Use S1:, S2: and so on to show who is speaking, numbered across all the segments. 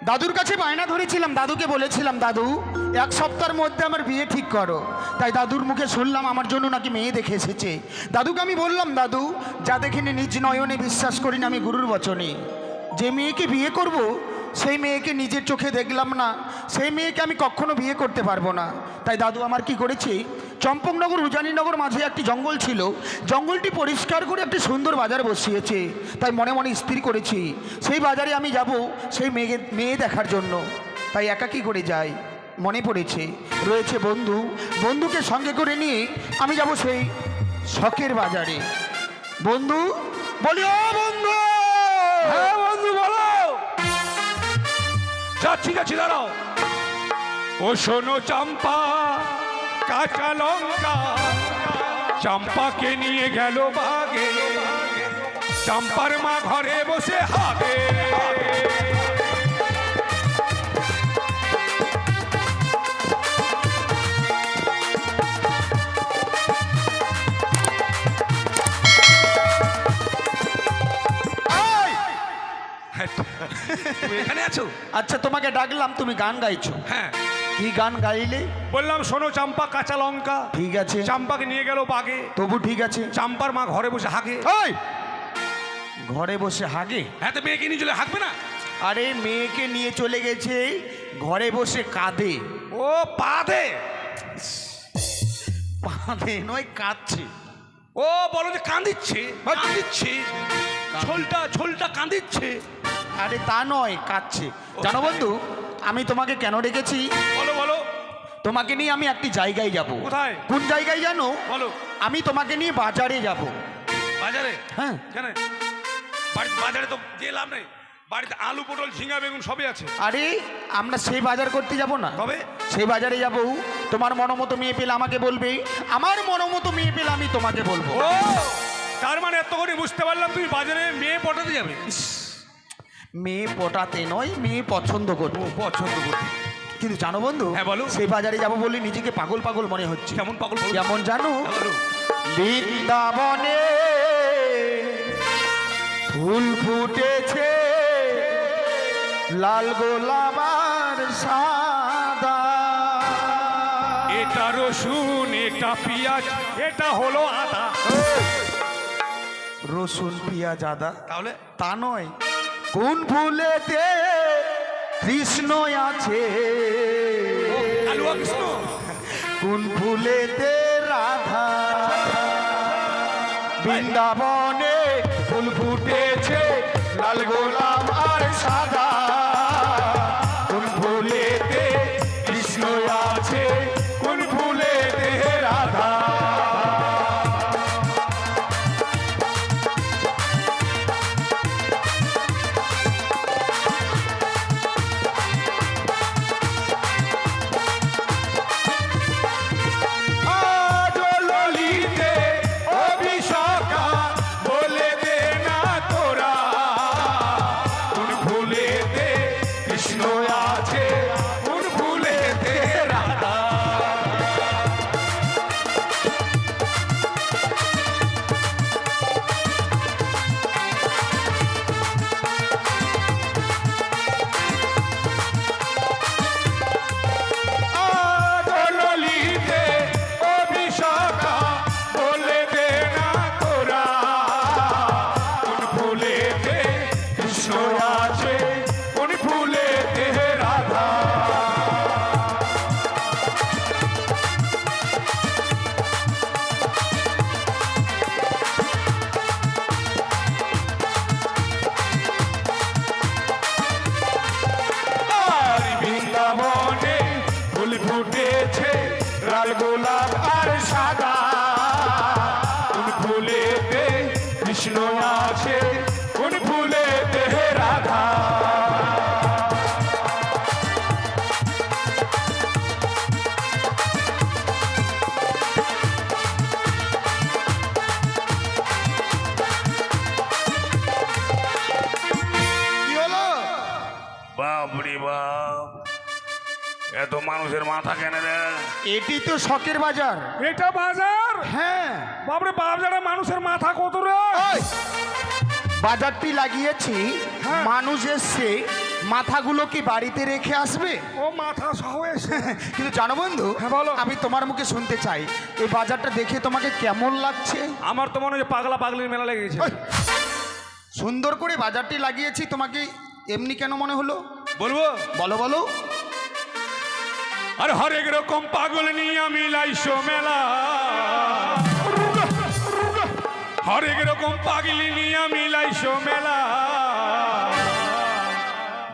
S1: দাদুর কাছে বায়না ধরেছিলাম, দাদুকে বলেছিলাম দাদু এক সপ্তাহের মধ্যে আমার বিয়ে ঠিক করো। তাই দাদুর মুখে শুনলাম আমার জন্য নাকি মেয়ে দেখে এসেছে। দাদুকে আমি বললাম দাদু যা দেখিনি নিজ নয়নে বিশ্বাস করি না আমি গুরুর বচনে। যে মেয়েকে বিয়ে করব সেই মেয়েকে নিজের চোখে দেখলাম না, সেই মেয়েকে আমি কখনো বিয়ে করতে পারবো না। তাই দাদু আমার কি করেছে, চম্পকনগর উজানিনগর মাঝে একটি জঙ্গল ছিল, জঙ্গলটি পরিষ্কার করে একটি সুন্দর বাজার বসিয়েছে। তাই মনে মনে স্থির করেছি সেই বাজারে আমি যাব সেই মেয়ে দেখার জন্য। তাই একা কি করে যাই, মনে পড়েছে রয়েছে বন্ধু, বন্ধুকে সঙ্গে করে নিয়ে আমি যাব সেই শখের বাজারে। বন্ধু বলি, ও বন্ধু।
S2: হ্যাঁ বন্ধু বলো। ঠিক আছে দাঁড়াও। ও শোনো চম্পা কাঁচা লঙ্কা, চম্পাকে নিয়ে গেল বাগে, চম্পার মা ঘরে বসে হাগে। তুমি এখানে আছো?
S1: আচ্ছা তোমাকে ডাকলাম, তুমি গান গাইছো।
S2: হ্যাঁ।
S1: কি গান গাইলে?
S2: বললাম শোনো চম্পা কাঁচা লঙ্কা,
S1: ঠিক আছে।
S2: চম্পাকে নিয়ে গেল বাগে,
S1: তবু ঠিক আছে।
S2: চম্পার মা ঘরে বসে হাগে।
S1: ওই ঘরে বসে হাগে?
S2: হ্যাঁ তো মেয়েকে নিয়ে চলে হাঁকবে না?
S1: আরে মেয়েকে নিয়ে চলে গেছে, ঘরে বসে কাঁদে।
S2: ও পাদে?
S1: কাঁদে নয়, কাঁদছে।
S2: ও বলো যে কাঁদিচ্ছে, কাঁদিচ্ছে, ঝোলটা ঝোলটা কাঁদিচ্ছে।
S1: আরে তা নয়, কাঁদছে। জানো বন্ধু আমি তোমাকে কেন ডেকেছি?
S2: বলো বলো।
S1: তোমাকে নিয়ে আমি একটি জায়গায় যাব।
S2: কোথায়?
S1: কোন জায়গায় জানো?
S2: বলো।
S1: আমি তোমাকে নিয়ে বাজারে যাব।
S2: বাজারে?
S1: হ্যাঁ।
S2: কেন? বাজারে তো যে লাভ নেই, বাড়িতে আলু পটল ঝিঙা বেগুন সবই আছে।
S1: আরে আমরা সেই বাজার করতে যাব না,
S2: তবে
S1: সেই বাজারে যাব। তোমার মনোমতো মেয়ে পেলে আমাকে বলবে, আমার মনোমতো মেয়ে পেলে আমি তোমাকে বলবো।
S2: ও তার মানে এত করে বুঝতে পারলাম তুমি বাজারে মেয়ে পটাতে যাবে।
S1: মেয়ে পটাতে নয়, মেয়ে পছন্দ করবো।
S2: পছন্দ করতে।
S1: কিন্তু জানো বন্ধু,
S2: হ্যাঁ বলো।
S1: সেই বাজারে যাব বলে নিজেকে পাগল পাগল মনে হচ্ছে।
S2: কেমন পাগল?
S1: কেমন জানো? বৃন্দাবনে ফুল ফুটেছে, লাল গোলাপ আর সাদা।
S2: এটা রসুন, এটা পেঁয়াজ, এটা হলো আদা।
S1: রসুন পেঁয়াজ আদা?
S2: তাহলে
S1: তা নয়, কোন ফুলেতে কৃষ্ণ আছে,
S2: আলু কৃষ্ণ।
S1: কোন ফুলেতে রাধা। বৃন্দাবনে ফুল ফুটেছে, লাল গোলাপ আর সাদা। কোন ফুলেতে কৃষ্ণ আছে, কোন ফুলেতে রাধা। লাল গোলাপ আর সাদা। কোন ফুলেতে কৃষ্ণ আছে, কোন ফুলেতে রাধা। কি হলো?
S2: বাপরে বাপ, এত মানুষের মাথা কেন রে?
S1: এটি তো শখের বাজার।
S2: এটা বাজার?
S1: হ্যাঁ।
S2: বাপরে বাজারে মানুষের মাথা কত রে?
S1: বাজারটি লাগিয়েছি, মানুষ এসছে মাথাগুলো কি বাড়িতে রেখে আসবে?
S2: ও মাথা সহ এসে
S1: কিন্তু জানো বন্ধু,
S2: হ্যাঁ, বলো।
S1: আমি তোমার মুখে শুনতে চাই এই বাজারটা দেখে তোমাকে কেমন লাগছে?
S2: আমার তো মনে হয় পাগলা পাগলির মেলা লেগেছে।
S1: ওই, সুন্দর করে বাজারটি লাগিয়েছি, তোমাকে এমনি কেন মনে হলো?
S2: বলবো?
S1: বলো বলো।
S2: আর হরেক রকম পাগল নিয়ে আমি লাইসো মেলা, হরেক রকম পাগলি নিয়ে আমি লাইসো মেলা,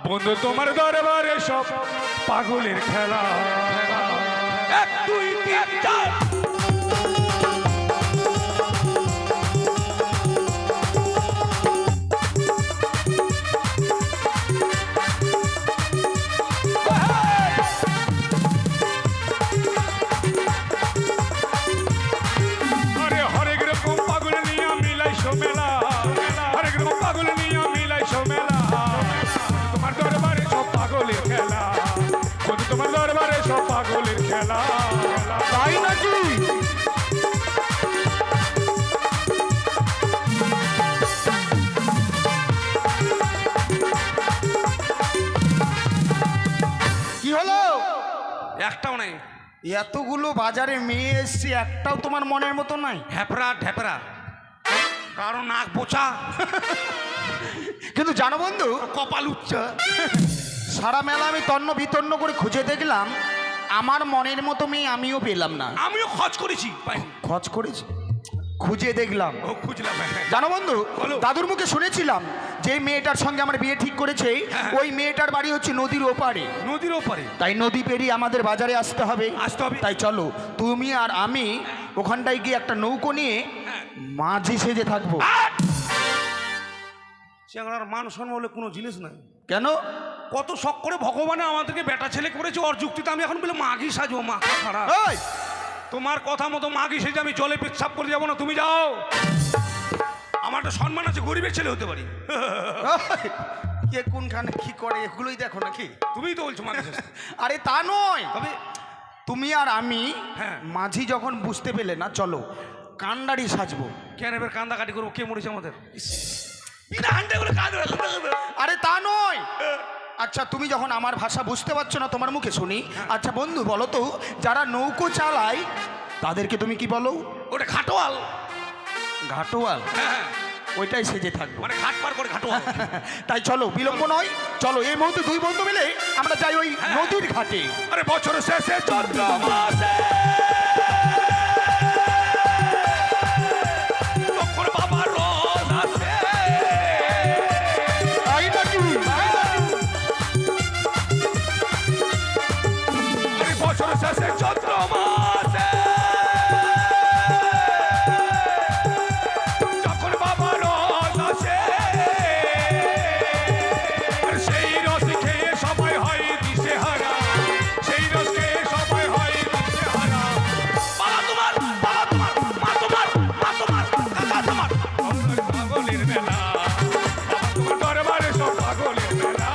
S2: বন্ধু তোমার দরবারে সব পাগলের খেলা। 1 2 3 4 আরে হরেক রকম পাগল নিয়ে আমি লাইসো মেলা, হরেক রকম পাগল নিয়ে আমি লাইসো মেলা, তোমার দরবারে সব পাগলের খেলা, বন্ধু তোমার দরবারে সব পাগলের খেলা।
S1: তাই নাকি? কি হলো?
S2: একটাও নাই।
S1: এতগুলো বাজারে মেয়ে এসছি, একটাও তোমার মনের মতো নাই?
S2: ঢ্যাপরা ঢ্যাপরা, কারণ নাক বোচা,
S1: কিন্তু জানো বন্ধু,
S2: কপাল উচ্চা।
S1: সারা মেলা আমি তন্ন বিতন্ন করে খুঁজে দেখলাম, আমার মনের মতো মেয়ে আমিও পেলাম না।
S2: আমিও খোঁজ করেছি, পাইনি।
S1: খোঁজ করেছি, খুঁজে দেখলাম।
S2: ও খুঁজলাম।
S1: জানো বন্ধু,
S2: বলো।
S1: দাদুর মুখে শুনেছিলাম যে মেয়েটার সঙ্গে আমার বিয়ে ঠিক করেছে,
S2: হ্যাঁ।
S1: ওই মেয়েটার বাড়ি হচ্ছে নদীর ওপারে।
S2: নদীর ওপারে?
S1: তাই নদী পেরিয়ে আমাদের বাজারে আসতে হবে।
S2: আসতে হবে।
S1: তাই চলো তুমি আর আমি ওখানটায় গিয়ে একটা নৌকো নিয়ে
S2: হ্যাঁ।
S1: মাঝি সেজে থাকবো।
S2: চেংড়ার মান সম্মান বলে কোনো জিনিস নাই।
S1: কেন?
S2: কত শখ করে ভগবানে আমাদেরকে বেটা ছেলে করেছে, ওর যুক্তিতে আমি এখন বলে মাগি সাজবো। মাথা খারাপ।
S1: ওই,
S2: তোমার কথা মতো মাগি সেজে আমি জলে পেচ্ছাপ করে যাবো না, তুমি যাও। আমার একটা সম্মান আছে, গরিবের ছেলে হতে পারি।
S1: ওই, কে কোনখানে কি করে এগুলোই দেখো নাকি?
S2: তুমিই তো বলছো মাগি সেজতে।
S1: আরে তা নয়,
S2: তবে
S1: তুমি আর আমি
S2: হ্যাঁ।
S1: মাঝি যখন বুঝতে পেলে না, চলো কান্ডারি সাজবো।
S2: কেন এবার কান্দাকাটি করবো? কে মরেছে আমাদের? বিনা হান্ডে করে কাঁদবে।
S1: আরে তা নয়। আচ্ছা তুমি যখন আমার ভাষা বুঝতে পারছো না, তোমার মুখে শুনি। আচ্ছা বন্ধু বলো তো, যারা নৌকো চালায় তাদেরকে তুমি কি বলো?
S2: ওটা খাটোয়াল।
S1: ঘাটোয়াল?
S2: হ্যাঁ,
S1: ওইটাই সেজে থাকবো।
S2: মানে ঘাট পার করে খাটোয়াল।
S1: তাই চলো বিলম্ব নয়, চলো এই মুহূর্তে দুই বন্ধু মিলে আমরা যাই ওই নদীর ঘাটে।
S2: আরে বছর শেষে চন্দ্র মাসে তখন বাবার রোজ আসে।
S1: তাই নাকি?
S2: আরে বছর শেষে চন্দ্র মাসে যখন বাবার রোজ আসে, আর সেই রস খেয়ে সবাই হয় দিশেহারা, সেই রস খেয়ে সবাই হয় দিশেহারা। বাবা তোমার, বাবা তোমার, মা তোমার, মা তোমার, কাকা তোমার, পাগলের মেলা, বাবা তোমার দরবারে সব পাগলের মেলা।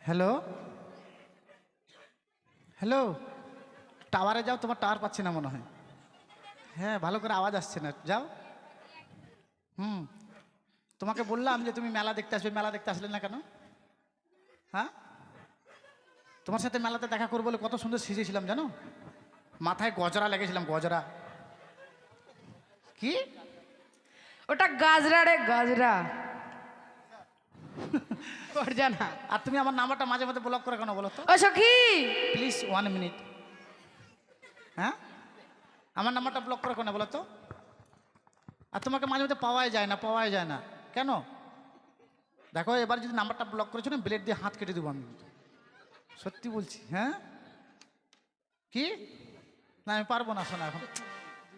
S3: হ্যালো হ্যালো, টাওয়ারে যাও, তোমার টাওয়ার পাচ্ছি না মনে হয়। হ্যাঁ, ভালো করে আওয়াজ আসছে না, যাও। তোমাকে বললাম যে তুমি মেলা দেখতে আসবে, মেলা দেখতে আসলে না কেন? হ্যাঁ, তোমার সাথে মেলাতে দেখা করবো বলে কত সুন্দর সেজেছিলাম জানো, মাথায় গজরা লেগেছিলাম, গজরা। কি?
S4: ওটা গাজরা রে, গাজরা। ওর জানা।
S3: আর তুমি আমার নাম্বারটা মাঝে মাঝে ব্লক করে কেন বলো তো?
S4: ও সখী,
S3: প্লিজ 1 মিনিট। হ্যাঁ, আমার নাম্বারটা ব্লক করে কেন বলো তো? আর তোমাকে মাঝে মাঝে পাওয়াই যায় না, পাওয়াই যায় না কেন? দেখো এবার যদি নাম্বারটা ব্লক করেছো না, ব্লেড দিয়ে হাত কেটে দেবো আমি, সত্যি বলছি। হ্যাঁ, কি না, আমি পারবো না শোনা এখন।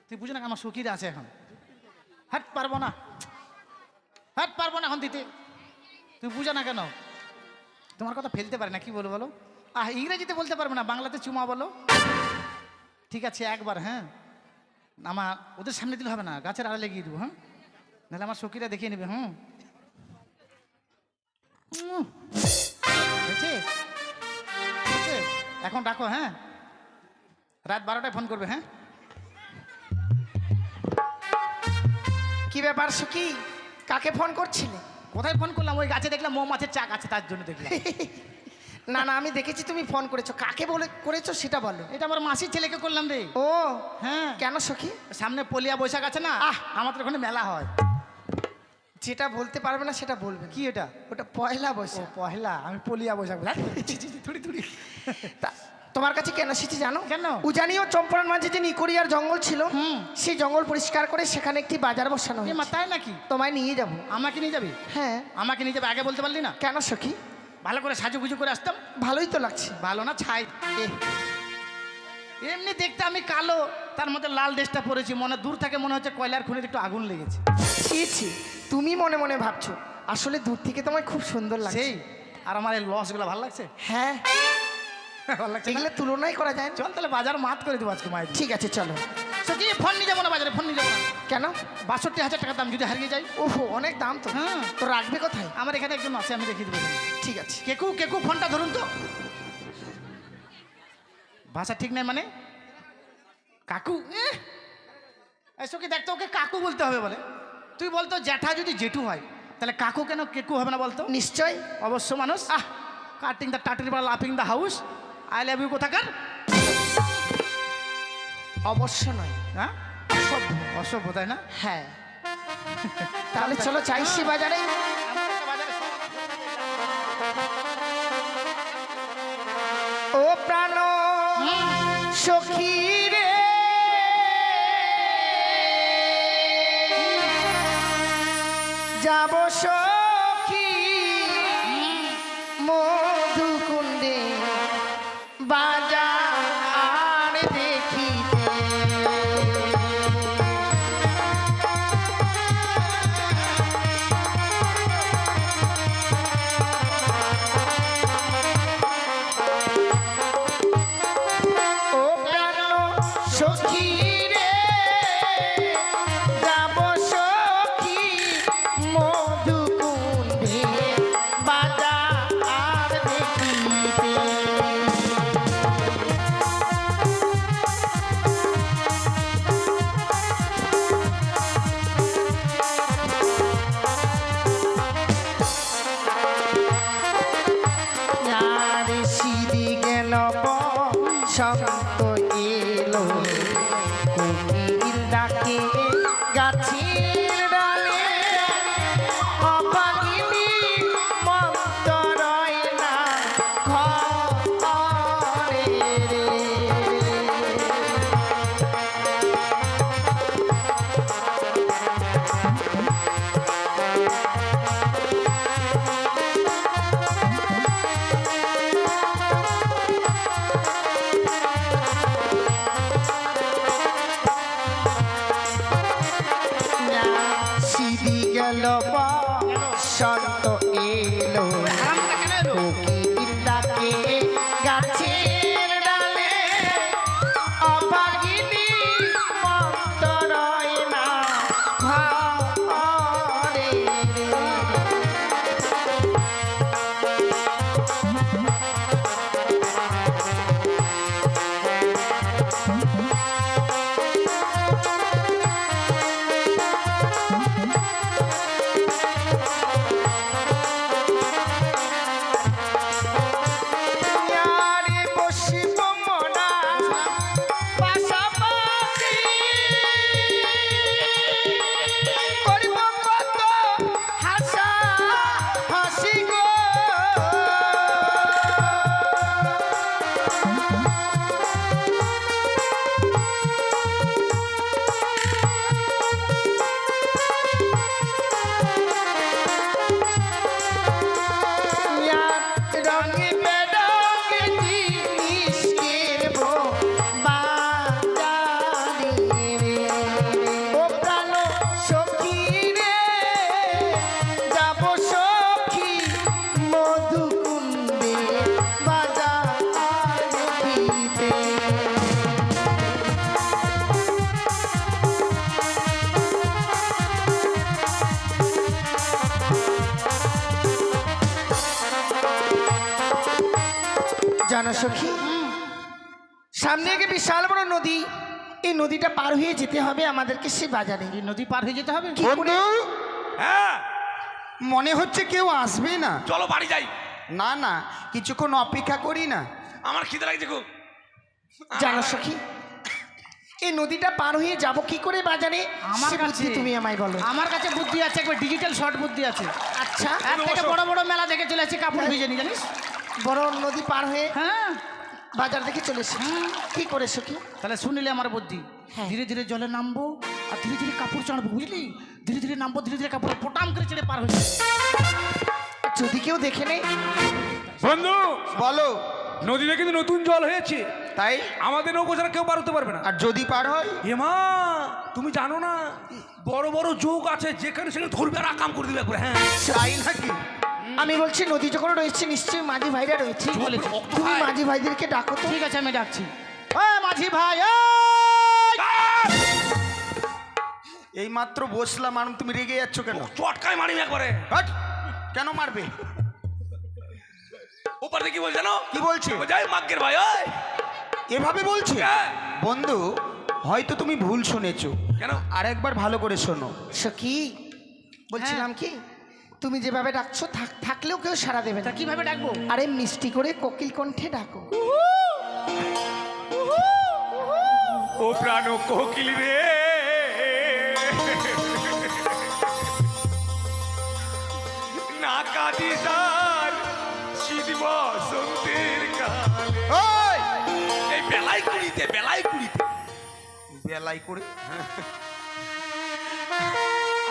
S3: তুই বুঝে না আমার সুখীর আছে এখন। হাট পারবো না, হাট পারবো না এখন দিতে। তুই বুঝে না কেন? তোমার কথা ফেলতে পারে না, কি বলো বলো? ইংরেজিতে বলতে পারবে না, বাংলাতে চুমা বলো। ঠিক আছে একবার, হ্যাঁ। আমার ওদের সামনে দিলে হবে না, গাছের আড়ালে গিয়ে দেবো, হ্যাঁ, নাহলে আমার সখীরা দেখিয়ে নেবে। হুম, হয়েছে? হয়েছে? এখন ডাকো, হ্যাঁ, রাত 12টায় ফোন করবে, হ্যাঁ।
S5: কি ব্যাপার সুখী, কাকে ফোন করছিলে?
S3: কোথায় ফোন করলাম? ওই গাছে দেখলাম মৌমাছির চাক আছে, তার জন্য দেখলাম।
S5: না না, আমি দেখেছি তুমি ফোন করেছো, কাকে বলে করেছো সেটা বলো।
S3: এটা আমার মাসির ছেলেকে করলাম রে।
S5: ও
S3: হ্যাঁ,
S5: কেন সখী?
S3: সামনে পলিয়া বৈশাখ আছে না, আমাদের ওখানে মেলা হয়।
S5: যেটা বলতে পারবে না সেটা বলবে
S3: কি এটা?
S5: ওটা পয়লা
S3: ও
S5: বৈশাখ।
S3: পহেলা, আমি পলিয়া বৈশাখ বলি। থুড়ি থুড়ি।
S5: তোমার কাছে কেন এসেছি জানো?
S3: কেন?
S5: উজানি ও চম্পারণ মাঝে যে নিকড়িয়ার জঙ্গল ছিল, সেই জঙ্গল পরিষ্কার করে সেখানে একটি বাজার বসানো
S3: এ মা,
S5: হয়েছে।
S3: তাই নাকি?
S5: তোমায় নিয়ে যাবো।
S3: আমাকে নিয়ে যাবি?
S5: হ্যাঁ।
S3: আমাকে নিয়ে যাবে, আগে বলতে পারলি না?
S5: কেন সখী?
S3: ভালো করে সাজুগুজু করে আসতাম।
S5: ভালোই তো লাগছে।
S3: ভালো না ছাই? এমনি দেখতে আমি কালো, তার মধ্যে লাল ড্রেসটা পরেছি, মনে দূর থেকে মনে হচ্ছে কয়লার খনিতে একটু আগুন লেগেছে।
S5: ছি ছি, তুমি মনে মনে ভাবছো, আসলে দূর থেকে তোমায় খুব সুন্দর লাগছে।
S3: সেই, আর আমার এই লসগুলো ভালো লাগছে।
S5: হ্যাঁ,
S3: ভালো লাগছে না?
S5: এগুলো তুলনাই করা যায় না।
S3: চল তাহলে বাজার মাত করে দেবো আজকে মায়ের।
S5: ঠিক আছে চলো।
S3: সত্যি ফোন নিয়ে যাবো না বাজারে, ফোন নিয়ে যাবো না।
S5: কেন?
S3: 62,000 টাকা দাম, যদি হারিয়ে যাই?
S5: ওহো, অনেক দাম তো।
S3: হ্যাঁ।
S5: তো রাখবে কোথায়?
S3: আমার এখানে একজন আছে, আমি দেখিয়ে দেবো।
S5: ঠিক আছে।
S3: কেকু কেকু, ফোনটা ধরুন তো। ভাষা ঠিক নাই মানে? কাকু? এসো কি দেখতো, ওকে কাকু বলতে হবে বলে। তুই বলতো জ্যাঠা যদি জেঠু হয়, তাহলে কাকু কেন কেকু হবে না বলতো?
S5: নিশ্চয়।
S3: অবশ্য মানুষ কাটিং দ্য টাটির বা লাফিং the house, I love you কোথাকার?
S5: অবশ্য নয়।
S3: হ্যাঁ,
S5: অসভ্য।
S3: অসভ্য, তাই না?
S5: হ্যাঁ। তাহলে চলো চাইছি বাজারে। ও প্রাণ সখী রে, যাব সখী মধুকুণ্ডে বাজার দেখিতে। ও প্রাণ সখী রে, যাব সখী মধুকুণ্ডে বাজার দেখিতে। আর সিঁড়ি গেল সন্ত এলো, কোকিল ডাকে গাছের ডালে, অভাগিনী মন্ত রয় না ঘরে রে। সিঁড়ি গেল সন্ত এলো, কোকিল ডাকে গাছের ডালে, অভাগিনী মন্ত রয় না ঘরে রে। জানো সখী, সামনে আগে বিশাল বড় নদী, এই নদীটা পার হয়ে যেতে হবে আমাদেরকে সে বাজারে।
S3: এই নদী পার হয়ে যেতে হবে?
S5: কি করে?
S1: বন্ধু
S2: হ্যাঁ
S1: মনে হচ্ছে কেউ আসবে না।
S2: চলো বাড়ি যাই,
S1: না না, কিছুক্ষণ অপেক্ষা করি না।
S2: আমার খিদে লাগছে খুব।
S5: জানো সখী, এই নদীটা পার হয়ে যাব কি করে বাজারে,
S3: আমার
S5: সে বুদ্ধি
S3: কাছে
S5: তুমি আমায় বলো।
S3: আমার কাছে বুদ্ধি আছে, একবার ডিজিটাল শর্ট বুদ্ধি আছে।
S5: আচ্ছা,
S3: এর থেকে বড় বড় মেলা দেখে চলে আসছি, কাপড় ভিজে নি জানিস?
S5: বড় নদী পার হয়ে
S3: হ্যাঁ,
S5: বাজার দেখে চলে এসেছি। কি করে সখী?
S3: তাহলে শুনিলে আমার বুদ্ধি।
S5: হ্যাঁ।
S3: ধীরে ধীরে জলে নামবো আর ধীরে ধীরে কাপড় চড়বো, বুঝলি? ধীরে ধীরে নামবো, ধীরে ধীরে কাপড় পটাম করে চেড়ে পার হয়ে যাবে।
S5: যদি কেউ দেখে নেই।
S2: বন্ধু
S1: বলো।
S2: নদীতে কিন্তু নতুন জল হয়েছে,
S1: তাই?
S2: আমাদের নৌকো ছাড়া কেউ পার হতে পারবে না।
S1: আর যদি পার হয়?
S2: এমা তুমি জানো না, বড় বড় যোগ আছে, যেখানে সেখানে ধরবে আর আকাম করে দিবে একবার। হ্যাঁ
S1: তাই নাকি?
S5: আমি বলছি নদী যখন রয়েছে নিশ্চয়ই মাঝি ভাইরা রয়েছে,
S3: বলেছে।
S5: তুমি মাঝি ভাইদেরকে ডাকো তো।
S3: ঠিক আছে, আমি ডাকছি। ও মাঝি ভাই,
S1: এই মাত্র বসলাম আর তুমি রেগে যাচ্ছ কেন?
S2: চটকায় মারিম একবারে।
S1: হাট! কেন মারবে?
S2: ওপার থেকে কি বলছে জানো?
S1: কি বলছে?
S2: যাই মাগ্গের ভাই ওই।
S1: এভাবে বলছে?
S2: হ্যাঁ।
S1: বন্ধু, হয়তো তুমি ভুল শুনেছো।
S2: কেন?
S1: আর একবার ভালো করে শোনো।
S5: সখী, বলছিলাম কি, তুমি যেভাবে ডাকছো থাকলেও কেউ সাড়া দেবে
S3: তা
S5: না।
S3: কিভাবে ডাকবো?
S5: আরে মিষ্টি করে কোকিল কণ্ঠে ডাকো।
S2: ও প্রাণ কোকিল রে, না কাঁদিস আর শীত বসন্তের কালে।
S1: ওই!
S2: এই বেলায় কুড়িতে
S1: বেলাই করে।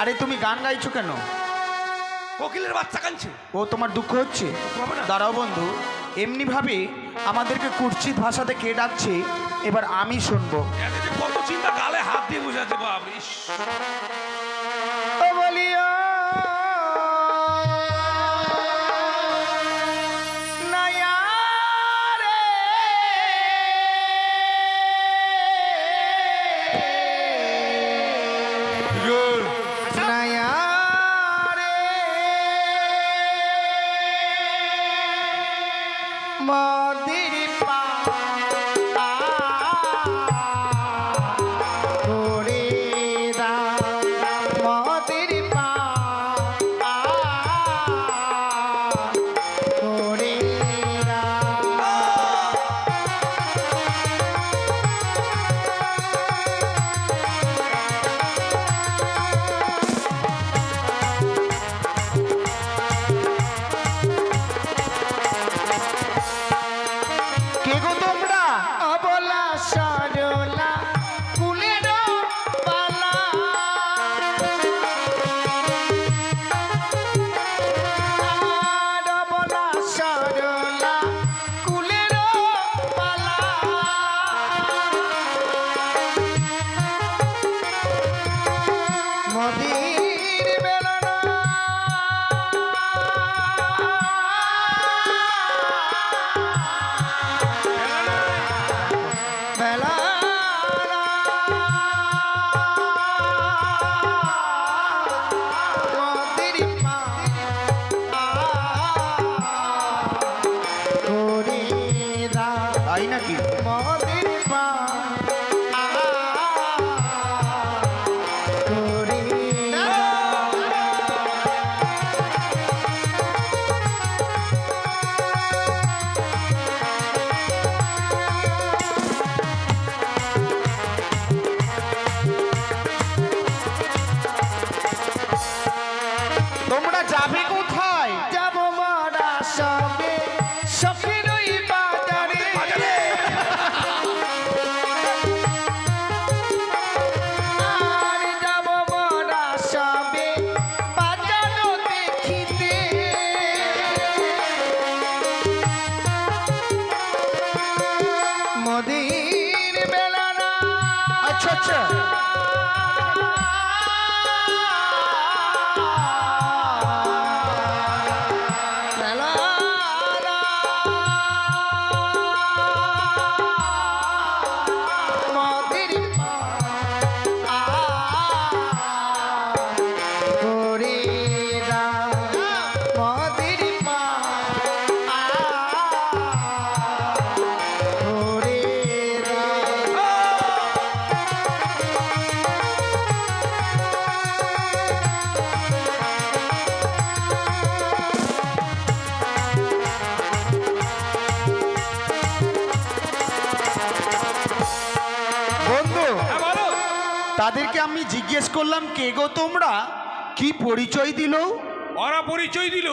S1: আরে তুমি গান গাইছো কেন?
S2: কোকিলের বাচ্চা কাঁদছে।
S1: ও তোমার দুঃখ হচ্ছে?
S2: হবে না।
S1: দাঁড়াও বন্ধু, এমনি ভাবে আমাদেরকে কুৎসিত ভাষাতে কে ডাকছে এবার আমি শুনবো।
S2: এতে যে কত চিন্তা, গালে হাত দিয়ে বসে আছে বাপ। ইস,
S5: ও বলিও নয়া রে, নয়া রে, মদির পা করে দা, মদির পা করে দা।
S1: কে গো তোমরা?
S5: অবলা সরলা কুলের পালা, আর অবলা সরলা কুলের পালা, মদির বেলনা বেলা মদির পা করে দা,
S1: তাই নাকি?
S5: মদির পা করে দা।
S1: তোমরা যাবে কোথায়?
S5: যাব মারা সবে সখির ওই বাজারে,
S2: বাজারে।
S5: আর যাব মারা সবে বাজানো দেখিতে, মদির বেলানা।
S1: আচ্ছা আচ্ছা,
S5: মদির পা করে দা, মদির পা
S1: তাদেরকে আমি জিজ্ঞেস করলাম কে গো তোমরা, কি পরিচয় দিল?
S2: ওরা পরিচয় দিল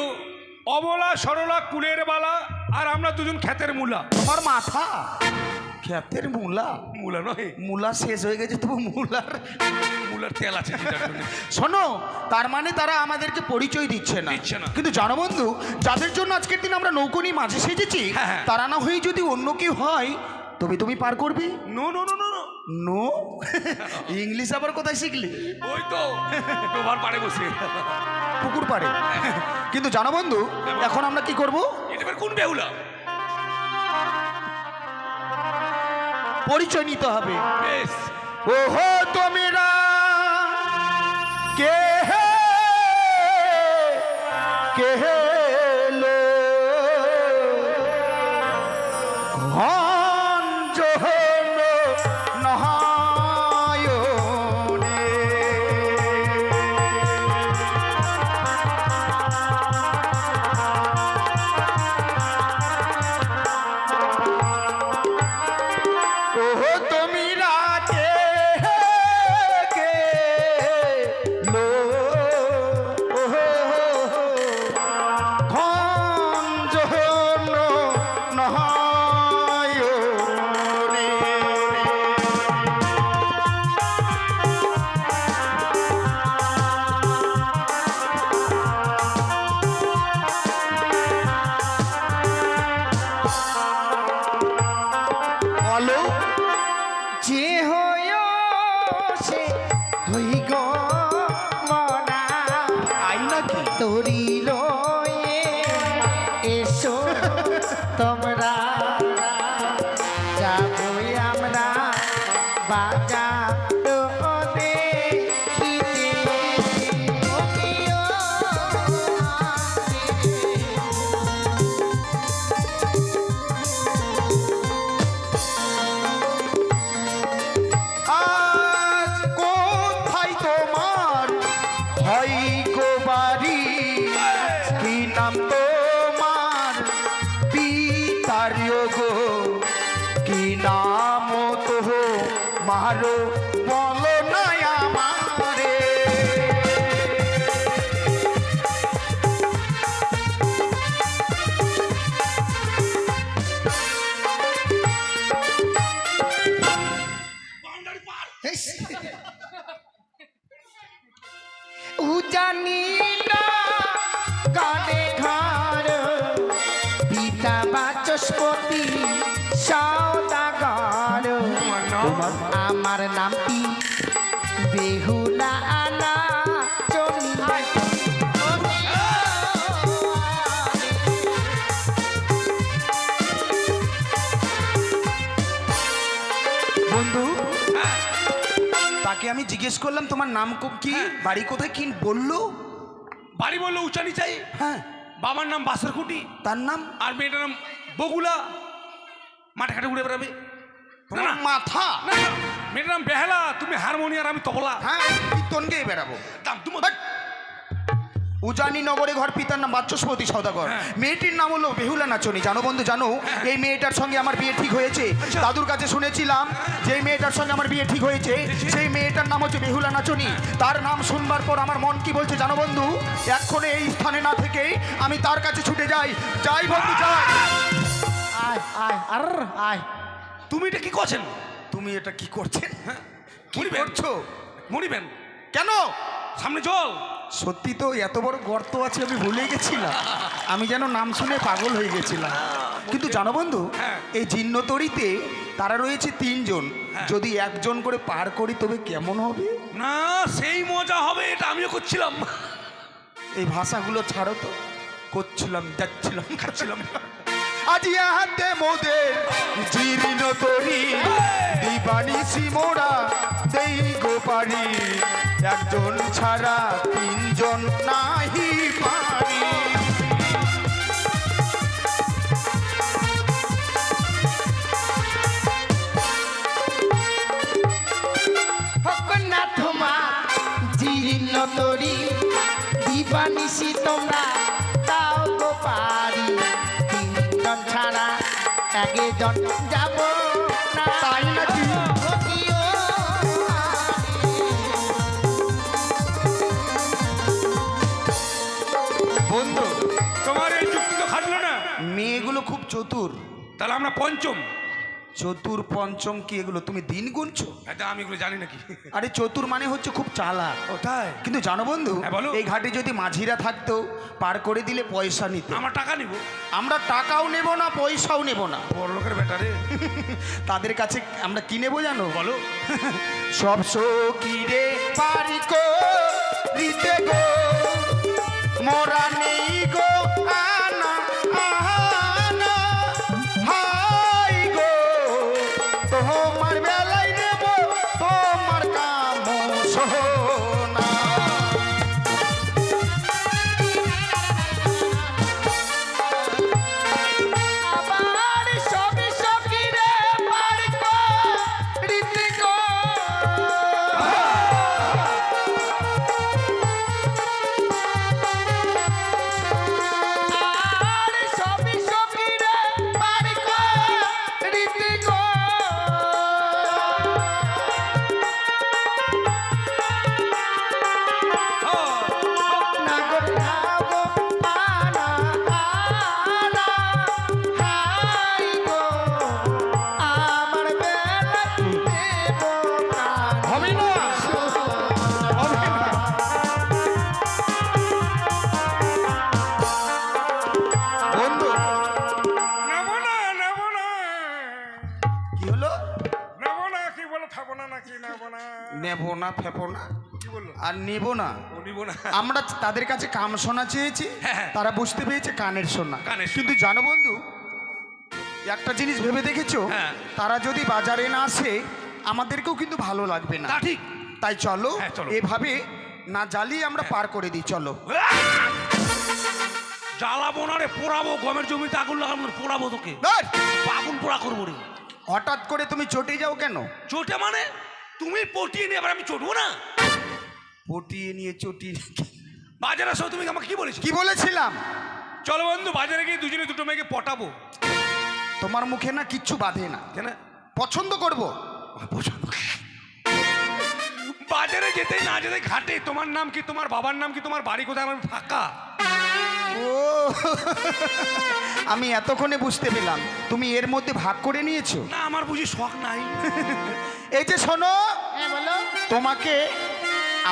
S2: অবলা সরলা কুলের বালা, আর আমরা দুজন খ্যাতের মূলা।
S1: তোমার মাথা ক্ষেতের মূলা?
S2: মূলা নয়,
S1: মূলা শেষ হয়ে গেছে, তবু
S2: মূলার তেল আছে যেটার জন্য।
S1: শোনো, তার মানে তারা আমাদেরকে পরিচয় দিচ্ছে না।
S2: দিচ্ছে না।
S1: কিন্তু জানো বন্ধু, যাদের জন্য আজকের দিন আমরা নৌকো নিয়ে মাঝে সেজেছি,
S2: হ্যাঁ, হ্যাঁ।
S1: তারা না হয়ে যদি অন্য কেউ হয় তবে তুমি পার করবে।
S2: No no no no no,
S1: no English আবার কোথায় শিখলি?
S2: ওই তো ডোবার পাড়ে বসে।
S1: পুকুর পাড়ে। কিন্তু জানো বন্ধু, এখন আমরা কি করব?
S2: এটা এবার কোন বেহুলা?
S1: পরিচয় নিতে হবে।
S2: বেশ,
S1: ওহো তোমরা কে হে, কে হে লো ঘঞ্জন নহায়নে। ওহো তোমরা কে লো, ওহো ঘঞ্জন নহায়নে। বলো
S5: যে হইয় সে হই গো মনা,
S1: আই নাকি?
S5: তোরি লয়ে এসো তোমরা, যাবই আমরা বাজা
S1: আজ কোথায় তোমার হয় গো বাড়ি, কি নাম তোমার পিতার গো, কি নাম তো মারো বলো না আমারে।
S5: উজানি না গানে ঘর, পিতা বাচস্পতি সওদাগর, আমার নামটি বেহুলা আনা চলি।
S1: বন্ধু, তাকে আমি জিজ্ঞেস করলাম তোমার নাম কি, বাড়ি কোথায়, কি বললো?
S2: বাড়ি বললো উচানি চাই,
S1: হ্যাঁ।
S2: বাবার নাম বাসরকুটি,
S1: তার নাম?
S2: আর মেয়েটার নাম বগুলা। মাঠে ঘাটে উড়ে বেড়াবে।
S1: তোমার মাথা।
S2: না না, মেয়েটার নাম বেহালা, তুমি হারমোনিয়াম, আমি তবলা।
S1: হ্যাঁ, কীর্তন গেয়ে বেড়াবো।
S2: দাম তোমার
S1: উজানি নগরে ঘর, পিতার নাম বাচস্পতি সওদাগর, মেয়েটির নাম হলো বেহুলা নাচনি। জানো বন্ধু, জানো এই মেয়েটার সঙ্গে আমার বিয়ে ঠিক হয়েছে। দাদুর কাছে শুনেছিলাম যে এই মেয়েটার সঙ্গে আমার বিয়ে ঠিক হয়েছে, সেই মেয়েটার নাম হচ্ছে বেহুলা নাচনি। তার নাম শুনবার পর আমার মন কি বলছে জানো বন্ধু, এক্ষণে এই স্থানে না থেকে আমি তার কাছে ছুটে যাই। যাই বন্ধু যাই।
S3: আয় আয় আর আয়।
S2: তুমি এটা কি করছেন?
S1: তুমি এটা কি করছেন? কি
S2: মরিবেন।
S1: করছো?
S2: মরিবেন
S1: কেন?
S2: সামনে জল।
S1: সত্যি তো এত বড় গর্ত আছে, আমি ভুলে গেছিলাম। আমি যেন নাম শুনে পাগল হয়ে গেছিলাম। কিন্তু জানো বন্ধু, এই জিন্নতরিতে তারা রয়েছে 3 জন। যদি একজন করে পার করি তবে কেমন হবে?
S2: না, সেই মজা হবে, এটা আমিও করছিলাম।
S1: এই ভাষাগুলো ছাড়ো তো। করছিলাম, যাচ্ছিলাম, খাচ্ছিলাম। আজ হাতে মোদের জীর্ণ তরি, দিবানিসি মোরা দেই গোপারি, একজন ছাড়া 3 জন নাহি পারি।
S5: না তোমার জীর্ণ তরি, দিবানিসি তোমরা তাও গো পারি, 3 জন ছাড়া 1 জন যাব না।
S1: তাই নাকি?
S2: তাহলে আমরা পঞ্চম।
S1: চতুর পঞ্চম কি এগুলো তুমি দিন গুনছো?
S2: এটা আমি এগুলো জানি নাকি?
S1: আরে চতুর মানে হচ্ছে খুব চালাক।
S2: ও তাই?
S1: কিন্তু জানো বন্ধু,
S2: হ্যাঁ, বলো।
S1: এই ঘাটে যদি মাঝিরা থাকতো পার করে দিলে পয়সা নিত।
S2: আমরা টাকা নিব।
S1: আমরা টাকাও নেব না, পয়সাও নেব না।
S2: বড় লোকের ব্যাটারে
S1: তাদের কাছে আমরা কি নেবো জানো?
S2: বলো।
S1: সব সকিরে পারি করিতে গো, মোরা নেই গো আনা আনা, হাই গো তোমার বেলায় নেব তোমার কাম সোনা।
S5: আমার সবই সখিরে পার করিতে গো। আর সবই সখিরে পার করিতে গো। নাগর নাগো আনা আনা, হাই গো আমার বেলা দেব প্রাণ।
S1: হবে না, হবে না। বন্ধু
S2: নেবো না, নেবো না,
S1: কি হলো?
S2: নেবো না, কি বলো? থাকবো না নাকি? নেবো না।
S1: নেব না, ফেপো না,
S2: কি বললো?
S1: আর নেব না।
S2: ও নিব না।
S1: আমরা তাদের কাছে কাম শোনা চেয়েছি,
S2: হ্যাঁ, হ্যাঁ।
S1: তারা বুঝতে পেরেছে কানের শোনা।
S2: কানের শোনা।
S1: কিন্তু জানো বন্ধু, একটা জিনিস ভেবে দেখেছো,
S2: হ্যাঁ।
S1: তারা যদি বাজারে না আসে আমাদেরকেও কিন্তু ভালো লাগবে না।
S2: তা ঠিক।
S1: তাই চলো
S2: হ্যাঁ, চলো।
S1: এভাবে না জ্বালিয়ে আমরা পার করে দিই, চলো।
S2: জ্বালাবো না রে, পোড়াবো। গমের জমিতে আগুন লাগাবো না, পোড়াবো তোকে।
S1: ধুর!
S2: আগুন পোড়া করবো রে।
S1: হঠাৎ করে তুমি চটে যাও কেন?
S2: চোটে মানে? তুমি পটিয়ে নিয়ে আবার আমি চটবো না?
S1: পটিয়ে নিয়ে চটিয়ে
S2: বাজারে সব তুমি আমাকে কি বলেছো?
S1: কি বলেছিলাম?
S2: চলো বন্ধু, বাজারে গিয়ে দুজনে দুটো মেয়েকে পটাবো।
S1: তোমার মুখে না কিচ্ছু বাঁধে না।
S2: কেন?
S1: পছন্দ করব।
S2: পছন্দ। বাজারে যেতে না যেতে ঘাটে তোমার নাম কি, তোমার বাবার নাম কি, তোমার বাড়ি কোথায়, আমার ফাঁকা।
S1: ও আমি এতক্ষণে বুঝতে পেলাম তুমি এর মধ্যে ভাগ করে নিয়েছো।
S2: না, আমার বুঝি শখ নাই।
S1: এই যে শোনো,
S3: হ্যাঁ বলো।
S1: তোমাকে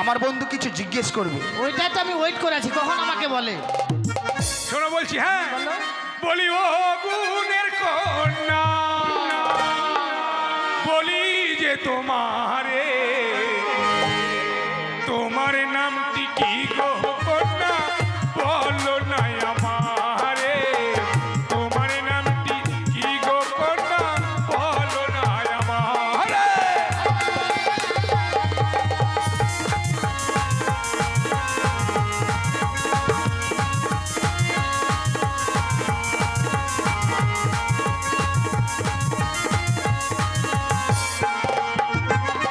S1: আমার বন্ধু কিছু জিজ্ঞেস করবে।
S3: ওইটা তো আমি ওয়েট করে আছি, কখন আমাকে বলে।
S2: শোনো বলছি, হ্যাঁ
S3: বলো।
S2: বলি ও গুণের কন্যা, বলি যে তোমারে, তোমার নামটি কি গো কন্যা, বলো না আমারে। তোমার নামটি কি গো কন্যা, বলো না আমারে।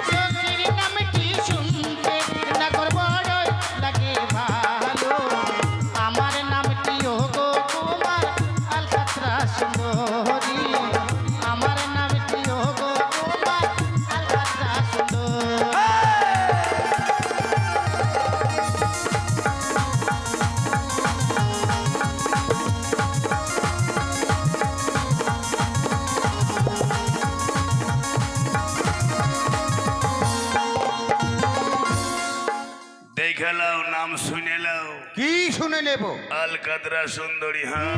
S3: সখীর নামটি শুনতে নাগর বড়ই লাগে ভালো। আমার নামটি ওগো কুমার আলকাতরা সুন্দরী। আমার নামটি ওগো কুমার আলকাতরা সুন্দরী।
S2: দেখে লাও, নাম শুনে লাও,
S1: কি শুনে নেব?
S2: আলকাতরা সুন্দরী। হ্যাঁ,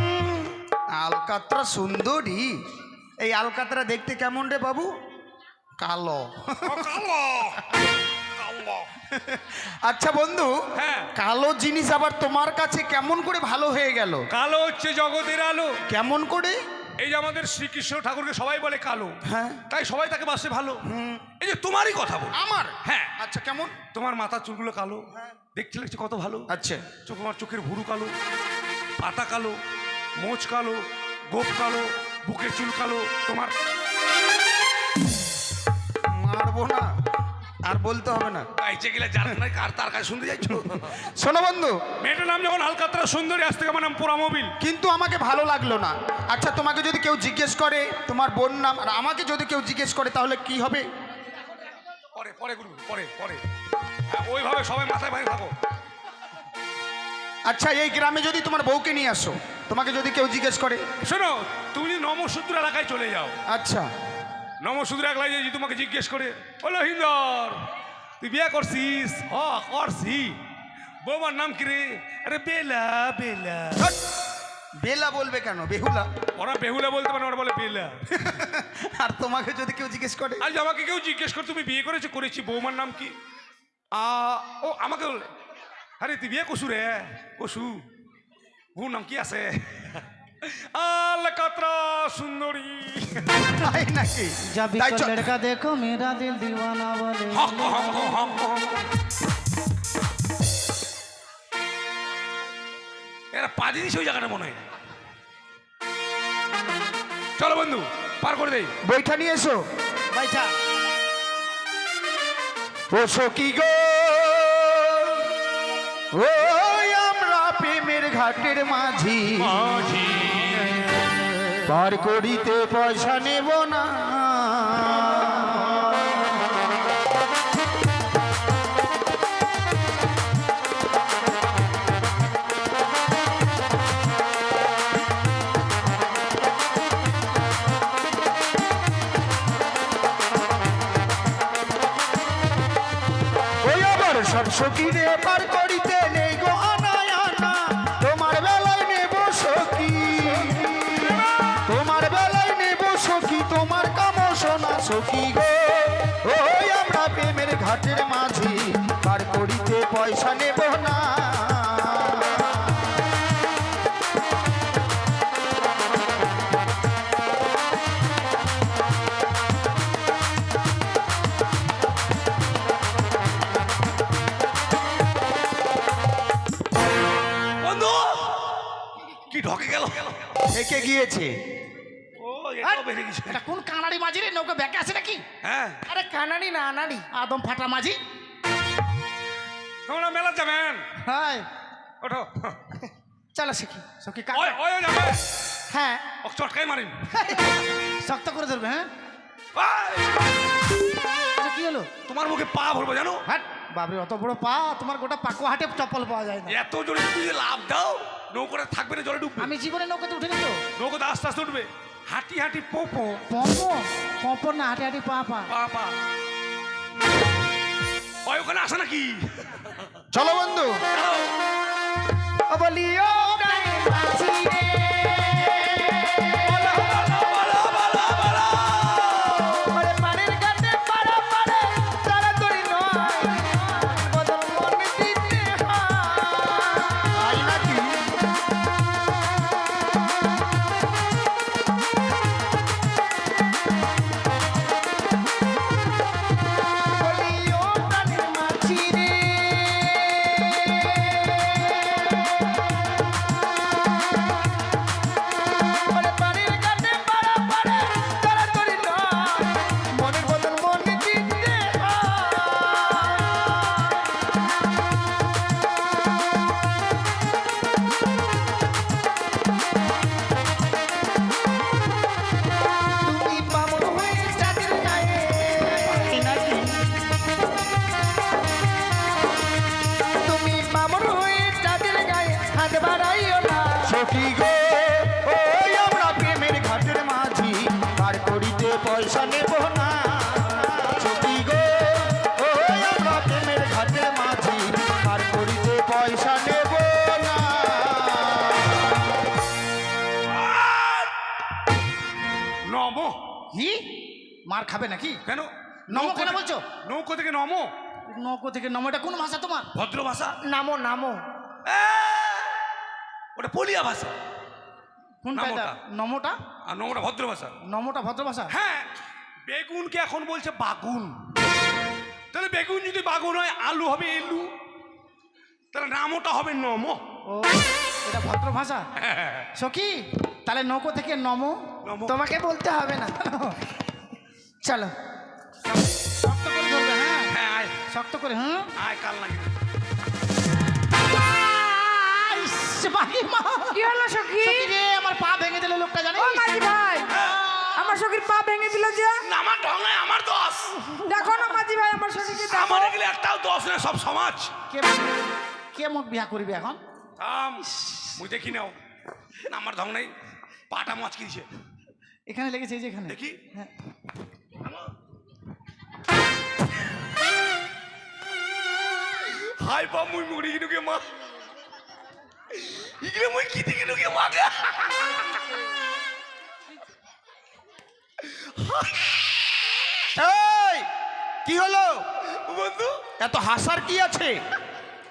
S1: আলকাতরা সুন্দরী। এই আলকাতরা দেখতে কেমন রে বাবু? কালো। আচ্ছা বন্ধু,
S2: হ্যাঁ।
S1: কালো জিনিস আবার তোমার কাছে কেমন করে ভালো হয়ে গেল?
S2: কালো হচ্ছে জগতের আলো।
S1: কেমন করে?
S2: এই যে আমাদের শ্রীকৃষ্ণ ঠাকুরকে সবাই বলে কালো,
S1: হ্যাঁ।
S2: তাই সবাই তাকে বাসে ভালো। এই যে তোমারই কথা বল।
S1: আমার?
S2: হ্যাঁ।
S1: আচ্ছা কেমন?
S2: তোমার মাথার চুলগুলো কালো, দেখতে লাগছে কত ভালো।
S1: আচ্ছা
S2: তোমার চোখের ভুরু কালো, পাতা কালো, মোচ কালো, গোপ কালো, বুকের চুল কালো। তোমার
S1: মারবো না, আর বলতে হবে না।
S2: গাইছে গেলে যার নাই কার তার কাছে শুনতে যাচ্ছ।
S1: শোনো বন্ধু,
S2: মেয়েটার নাম যখন আলকাতরা সুন্দরী, আজ থেকে আমার নাম পোড়া মোবিল।
S1: কিন্তু আমাকে ভালো লাগলো না। আচ্ছা তোমাকে যদি কেউ জিজ্ঞেস করে তোমার বোন নাম, আর আমাকে যদি কেউ জিজ্ঞেস করে তাহলে কি হবে?
S2: পরে পরে গুরু, পরে পরে। হ্যাঁ, ওইভাবে সবাই মাথায় বাইরে থাকো।
S1: আচ্ছা এই গ্রামে যদি তোমার বউকে নিয়ে আসো, তোমাকে যদি কেউ জিজ্ঞেস করে,
S2: শোনো, তুমি যদি নমসূত্র এলাকায় চলে যাও,
S1: আচ্ছা
S2: নমসূত্র এলাকায় যদি তোমাকে জিজ্ঞেস করে, বলো হিন্দর তুই বিয়ে করছিস? করছি। বৌমার নাম কি রে? আরে বেলা বেলা।
S1: ধ্যাৎ, বেলা বলবে কেন, বেহুলা।
S2: ওরা বেহুলা বলতে পারে, ওরা বলে বেলা।
S1: আর তোমাকে যদি কেউ জিজ্ঞেস করে,
S2: আজ আমাকে কেউ জিজ্ঞেস করে তুমি বিয়ে করেছো? করেছি। বৌমার নাম কি? ও আমাকে বলে, আরে তুই বিয়ে কসু রে? কসু। বউর নাম কি আছে? কাতরা সুন্দরী।
S1: তাই নাকি?
S3: जब
S1: তাই
S3: भी
S1: চ-
S3: लड़का देखो मेरा दिल दीवाना बोले
S2: হক হক হক হক। এরা পাজি দিছে ওই জায়গাটা মনে হয়। চলো বন্ধু, পার করে দেই।
S1: বইটা নিয়ে এসো।
S3: बैठा
S1: ও সখী গো, ও আমরা প্রেমের ঘাটের মাঝি, পার করিতে পয়সা নেব না। ওই আবার সব সখীরে পার করিতে নেই গো আনায় আনা, তোমার বেলায় নেব সখী, তোমার বেলায় নেব সখী, তোমার কামো সোনা সখী গো। ওই আমরা প্রেমের ঘাটের মাঝি, পার করিতে পয়সা নেব না।
S2: বন্ধু কি ঢকে গেল?
S1: একে গিয়েছে।
S2: ও এটাও বেড়ে গেছে।
S3: এটা কোন কানাড়ি মাঝি রে? নৌকা ব্যাকে আছে নাকি?
S2: হ্যাঁ,
S5: আরে কানাড়ি না আনাড়ি।
S3: আদম ফাটা মাঝি।
S2: তোমরা মেলা যাবেন?
S3: হাই
S2: ওঠো।
S5: চলো শিখি।
S3: সখী
S2: ওই
S3: কাকা
S2: ওই যাবে।
S5: হ্যাঁ
S2: ও চটকাই মারিন।
S3: শক্ত করে ধরবে। হ্যাঁ
S2: ওই,
S3: এটা কি হলো?
S2: তোমার মুখে পা ভরবো জানো?
S3: হাট বাবরে, অত বড় পা! তোমার গোটা পাকো হাটে চপ্পল পাওয়া যায় না।
S2: এত জোরে তুমি যে লাভ দাও, নৌকোটা থাকবে না, জলে ডুববে।
S3: আমি জীবনে নৌকাতে উঠিনি তো।
S2: নৌকোটা আস্তে আস্তে উঠবে, হাঁটি হাঁটি পোপো
S3: পম্পো পম্পো না, হাঁটি হাঁটি পা পা।
S2: পা পা। ওই ওখানে আসে নাকি?
S1: চলো বন্ধু।
S2: চলো।
S5: ও বলিও প্রাণের মাঝি রে,
S2: বলো, বলো, বলো, বলো।
S5: ওরে পাড়ের ঘাটে পাড়া পাড়ে তাড়াতাড়ি নয়, বদল মন দিতে হয়।
S1: তাই নাকি?
S5: বলিও প্রাণের মাঝি রে, ওরে পাড়ের ঘাটে পাড়া পাড়ে তাড়াতাড়ি নয়, মনের বদল মন দিতে হয়। তুমি বামন হয়ে চাঁদের গায়ে, তুমি বামন হয়ে চাঁদের গায়ে হাত বাড়াইও না।
S1: সখী গো, ওই আমরা প্রেমের ঘাটের মাঝি, পার করিতে পয়সা নেব না। সখী গো, ওই আমরা প্রেমের ঘাটের মাঝি, পার করিতে পয়সা নেব না।
S2: নমো।
S3: কি মার খাবে নাকি?
S2: কেন?
S3: নমো কেন বলছো?
S2: নৌকো থেকে নমো।
S3: নৌকো থেকে নমো, এটা কোন ভাষা তোমার?
S2: ভদ্র ভাষা।
S5: নামো নামো।
S2: এ, ওটা পলিয়া ভাষা।
S3: কোনটা এটা?
S2: নমোটা।
S3: নমোটা?
S2: আর নমোটা ভদ্র ভাষা।
S3: নমোটা ভদ্র ভাষা?
S2: হ্যাঁ, বেগুনকে এখন বলছে বাগুন। তাহলে বেগুন যদি বাগুন হয়, আলু হবে এলু, তাহলে নামোটা হবে নমো।
S3: ও, এটা ভদ্র ভাষা। সখী, তাহলে নৌকো থেকে নমো।
S2: নমো।
S5: তোমাকে বলতে হবে না। চলো
S3: শক্ত করে ধরবে। হ্যাঁ
S2: হ্যাঁ, আয়
S3: শক্ত করে। হ্যাঁ
S2: আয়, কাল লাগে।
S4: কি হলো সখী?
S3: রে, আমার পা ভেঙে দিল লোকটা, জানিস?
S4: ও মাঝি ভাই, আমার সখীর পা ভেঙে দিল যে।
S2: না, আমার ঢং নাই, আমার দোষ।
S4: দেখো না মাঝি ভাই, আমার সখীকে দেখো।
S2: আমার এগুলো একটাও দোষ নেই, সব সমাজ।
S3: কে কে মুখ বিয়া করবি এখন?
S2: থাম মুই দেখি নাও না আমার ধং নাই পাটা মচকি দিছে
S3: এখানে লেগেছে এই যে এখানে
S2: দেখি
S3: হ্যাঁ।
S2: হাই পা মুই মরি গিনুকে মা ইগলে মুই কিতে গিনুকে মা গা
S1: এই কি হলো
S2: বন্ধু
S1: এত হাসার কি আছে?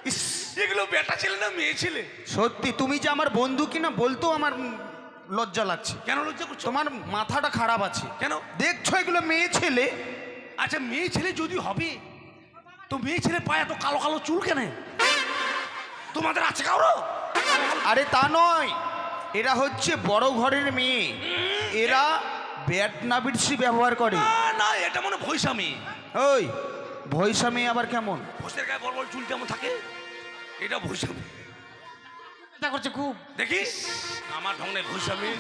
S1: ইস,
S2: এগুলো বেটা ছেলে না মেয়ে ছেলে
S1: সত্যি তুমি যে আমার বন্ধু কিনা বলতেও আমার লজ্জা লাগছে।
S2: কেন লজ্জা করছো
S1: তোমার মাথাটা খারাপ আছে।
S2: কেন
S1: দেখছো এগুলো মেয়ে ছেলে?
S2: আচ্ছা মেয়ে ছেলে যদি হবে তো মেয়ে ছেলে পায়ে এত কালো কালো চুল কেন তোমাদের আছে কারো
S1: আরে তা নয়, এরা হচ্ছে বড় ঘরের মেয়ে, এরা ব্যাট না বিড়সি ব্যবহার করে।
S2: না না এটা মনে ভৈসা মেয়ে
S1: ওই ভৈসা মেয়ে আবার কেমন?
S2: ভৈসের গায়ে বড় বড় চুল কেমন থাকে এটা ভৈসা মেয়ে
S3: চিন্তা করছে খুব
S2: দেখিস আমার ঢঙ্গে ভৈসা মেয়ে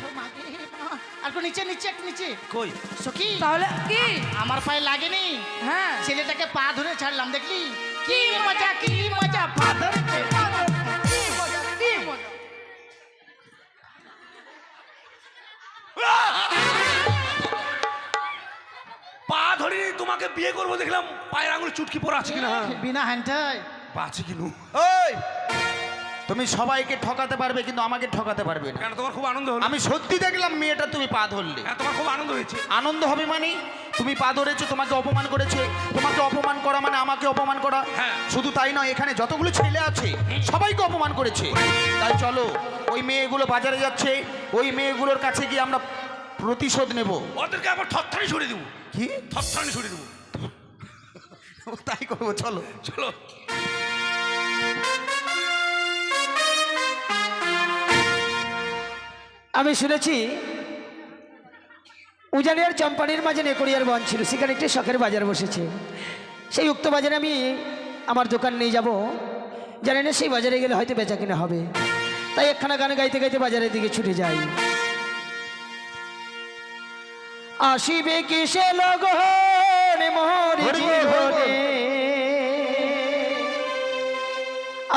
S3: আর একটু নিচে নিচে একটু নিচে
S2: কই
S3: সখী
S4: তাহলে কি?
S3: আমার পায়ে লাগেনি
S4: হ্যাঁ
S3: ছেলেটাকে পা ধরে ছাড়লাম দেখলি কি মজা পা ধরেছে
S4: কি মজা, কি মজা।
S2: পা ধরে তোমাকে বিয়ে করবো দেখলাম পায়ের আঙুল চুটকি পড়া আছে কিনা
S3: বিনা হ্যান্ডাই
S2: পা আছে কিনু
S1: ওই তুমি সবাইকে ঠকাতে পারবে কিন্তু আমাকে ঠকাতে পারবে না।
S2: কেন তোমার খুব আনন্দ হলো
S1: আমি সত্যি দেখলাম মেয়েটা তুমি পা ধরলে।
S2: হ্যাঁ তোমার খুব আনন্দ হয়েছে
S1: আনন্দ হবে মানে তুমি পা ধরেছো, তোমাকে অপমান করেছে, তোমাকে অপমান করা মানে আমাকে অপমান করা।
S2: হ্যাঁ।
S1: শুধু তাই নয়, এখানে যতগুলো ছেলে আছে সবাইকে অপমান করেছে। তাই চলো ওই মেয়েগুলো বাজারে যাচ্ছে, ওই মেয়েগুলোর কাছে গিয়ে আমরা প্রতিশোধ নেব।
S2: ওদেরকে আবার থরথরি সরিয়ে দেবো
S1: কি?
S2: থরথরি সরিয়ে দেবো
S1: তাই করবো, চলো।
S2: চলো
S5: আমি শুনেছি উজানিয়ার চম্পানির মাঝে নেকড়িয়ার বন ছিল, সেখানে একটি শখের বাজার বসেছে। সেই উক্ত বাজারে আমি আমার দোকান নিয়ে যাব, জানি না সেই বাজারে গেলে হয়তো বেচা কিনা হবে। তাই একখানা গান গাইতে গাইতে বাজারের দিকে ছুটে যাই। আসিবে কিসে লগন মোর জীবনে,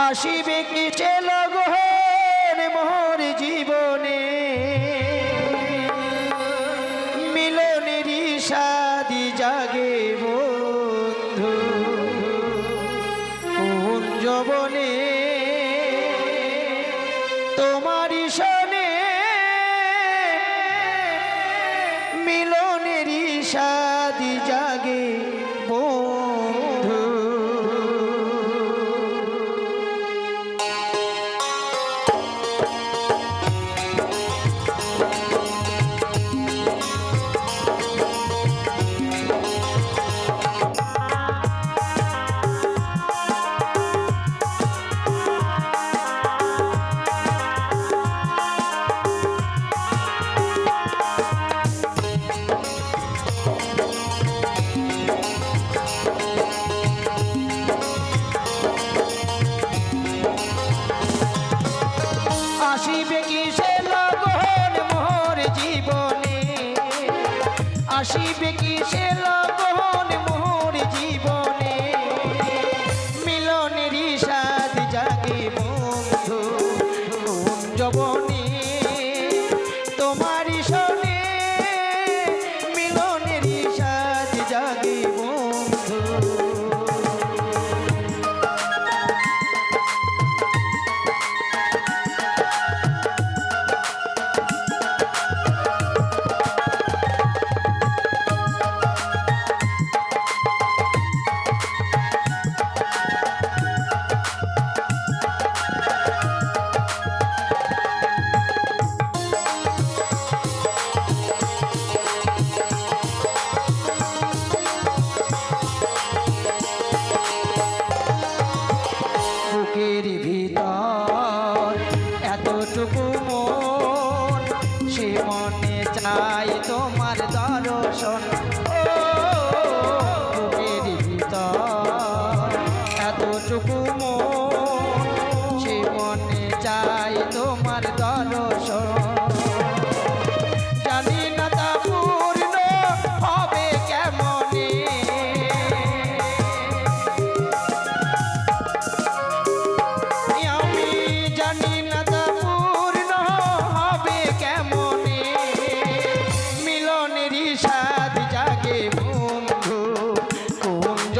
S5: আসিবে কিসে লগন মোর জীবনে, মিলনের সাদি জাগে বন্ধু কোন যবনে, তোমারই সনে মিলনের সাদি জাগে বন্ধু।